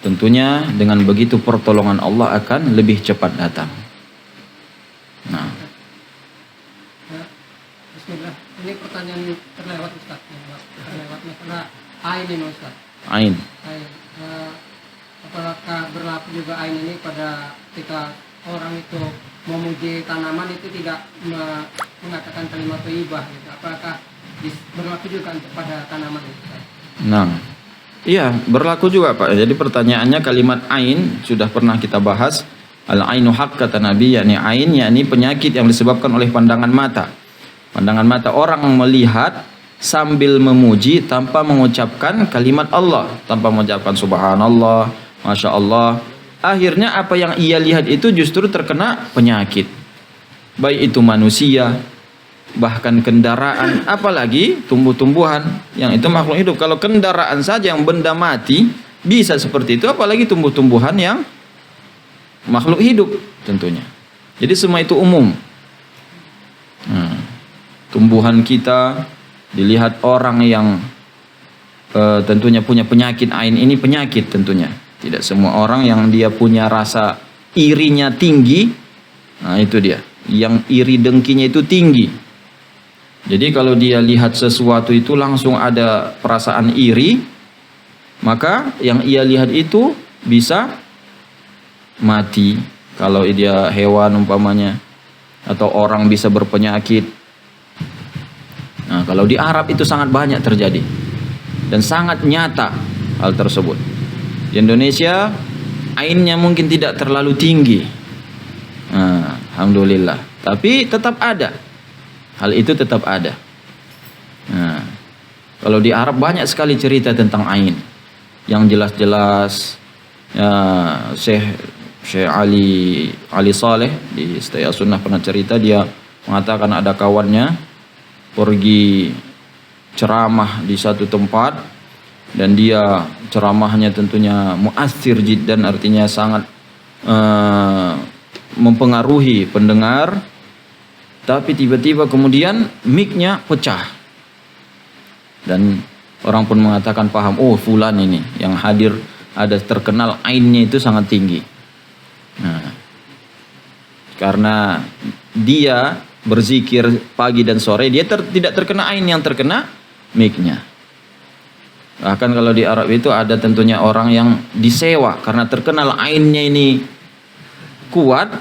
tentunya dengan begitu pertolongan Allah akan lebih cepat datang. Nah, Bismillah. Ini pertanyaan terlewat Ustaz. Terlewat masalah ain ini Ustaz. Ain. Apakah berlaku juga ain ini pada ketika orang itu memuji tanaman itu tidak mengatakan kalimat thayyibah gitu. Apakah berlaku juga untuk pada tanaman itu Ustaz? Nah, iya berlaku juga Pak. Jadi pertanyaannya kalimat ain sudah pernah kita bahas. Al-ainu haq kata Nabi, yakni ain, yakni penyakit yang disebabkan oleh pandangan mata. Pandangan mata orang melihat sambil memuji tanpa mengucapkan kalimat Allah, tanpa mengucapkan subhanallah, masya Allah. Akhirnya apa yang ia lihat itu justru terkena penyakit. Baik itu manusia, bahkan kendaraan, apalagi tumbuh-tumbuhan yang itu makhluk hidup. Kalau kendaraan saja yang benda mati bisa seperti itu, apalagi tumbuh-tumbuhan yang makhluk hidup tentunya. Jadi semua itu umum. Tumbuhan kita dilihat orang yang tentunya punya penyakit ain, ini penyakit tentunya. Tidak semua orang yang dia punya rasa irinya tinggi, nah itu dia, yang iri dengkinya itu tinggi. Jadi kalau dia lihat sesuatu itu langsung ada perasaan iri, maka yang ia lihat itu bisa mati. Kalau dia hewan umpamanya, atau orang bisa berpenyakit. Nah, kalau di Arab itu sangat banyak terjadi dan sangat nyata hal tersebut. Di Indonesia ainnya mungkin tidak terlalu tinggi, nah, alhamdulillah, tapi tetap ada. Hal itu tetap ada. Nah, kalau di Arab banyak sekali cerita tentang ain yang jelas-jelas. Ya, Syekh Ali Saleh di Istiya Sunnah pernah cerita, dia mengatakan ada kawannya pergi ceramah di satu tempat, dan dia ceramahnya tentunya mu'athir jiddan, artinya sangat mempengaruhi pendengar, tapi tiba-tiba kemudian mic-nya pecah dan orang pun mengatakan paham, oh fulan ini yang hadir ada terkenal ainnya itu sangat tinggi. Nah, karena dia berzikir pagi dan sore, dia tidak terkena ain, yang terkena mic-nya. Bahkan kalau di Arab itu ada tentunya orang yang disewa karena terkenal ainnya ini kuat,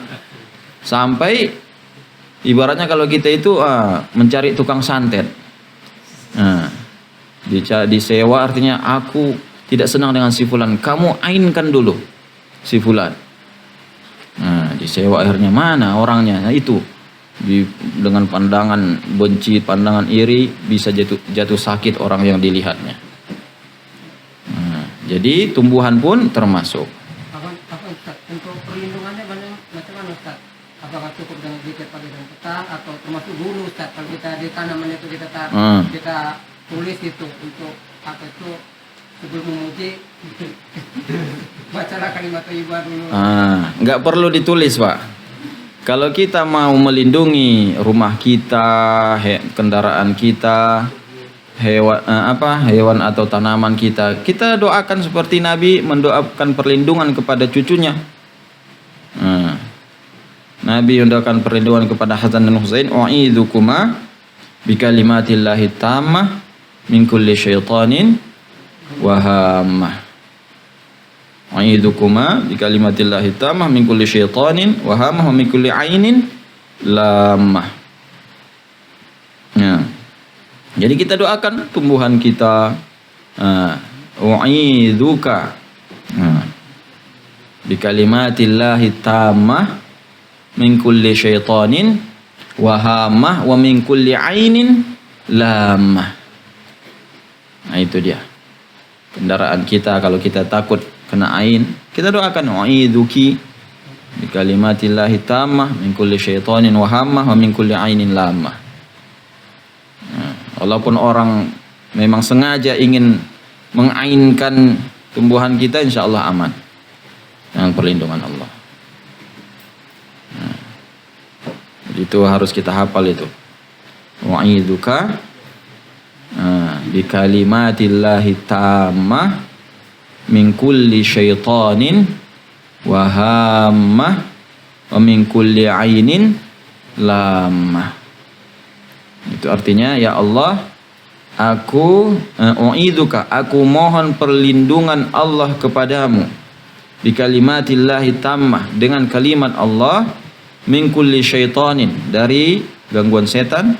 sampai ibaratnya kalau kita itu mencari tukang santet. Nah, disewa artinya aku tidak senang dengan si fulan, kamu ainkan dulu si fulan. Nah, disewa akhirnya mana orangnya? Nah, itu dengan pandangan benci, pandangan iri, bisa jatuh sakit orang yang dilihatnya. Jadi tumbuhan pun termasuk. Apa Ustaz? Untuk perlindungannya macam mana Ustaz? Apakah cukup dengan zikir pagi dan petang atau termasuk dulu Ustaz? Kalau kita di tanaman itu kita tulis itu untuk apa itu sebelum memuji bacalah kalimat thayyibah dulu. Nggak perlu ditulis Pak. Kalau kita mau melindungi rumah kita, kendaraan kita, hewan atau tanaman kita doakan seperti Nabi mendoakan perlindungan kepada cucunya. Nabi mendoakan perlindungan kepada Hasan dan Husain, u'idzukuma bikalimatillahi tammah min kulli syaitanin wa hammah. U'idzukuma bikalimatillahi tammah min kulli syaitanin wa hammah wa min kulli ainin lammah. Ya. Jadi kita doakan tumbuhan kita, u'idzuka bikalimatillahi tammah min kulli syaitanin wa hammah wa min kulli ainin lammah. Nah itu dia. Kendaraan kita kalau kita takut kena ain, kita doakan u'idzuki bikalimatillahi tammah min kulli syaitanin wa hammah wa min kulli ainin lammah. Walaupun orang memang sengaja ingin mengainkan tumbuhan kita, insya Allah aman dengan perlindungan Allah. Itu harus kita hafal itu. Wa'idzuka bikalimatillahi tammah min kulli syaitanin wa hammah wa min kulli ainin lammah. Itu artinya, ya Allah, aku u'idzuka, aku mohon perlindungan Allah kepadamu bikalimatillahi tammah, dengan kalimat Allah, min kulli syaitanin, dari gangguan setan,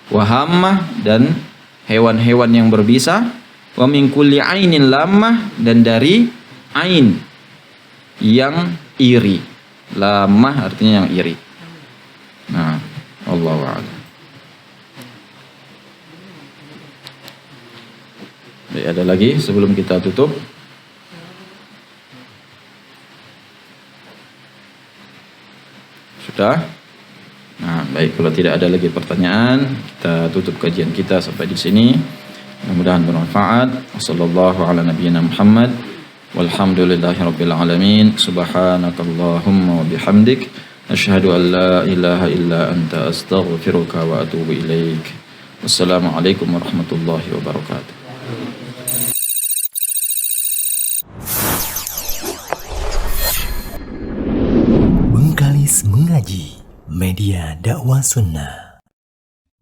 wa hammah, dan hewan-hewan yang berbisa, wa min kulli ainin lammah, dan dari ain yang iri. Lammah artinya yang iri. Nah, Allahu a'lam. Baik, ada lagi sebelum kita tutup? Sudah? Nah, baik, kalau tidak ada lagi pertanyaan, kita tutup kajian kita sampai di sini. Mudah-mudahan bermanfaat. Wassallallahu ala nabiyyina Muhammad walhamdulillahirabbil alamin. Subhanakallahumma wa bihamdik asyhadu an la ilaha illa anta astaghfiruka wa atubu ilaik. Wassalamualaikum warahmatullahi wabarakatuh. Bengkalis Mengaji, media dakwah sunnah.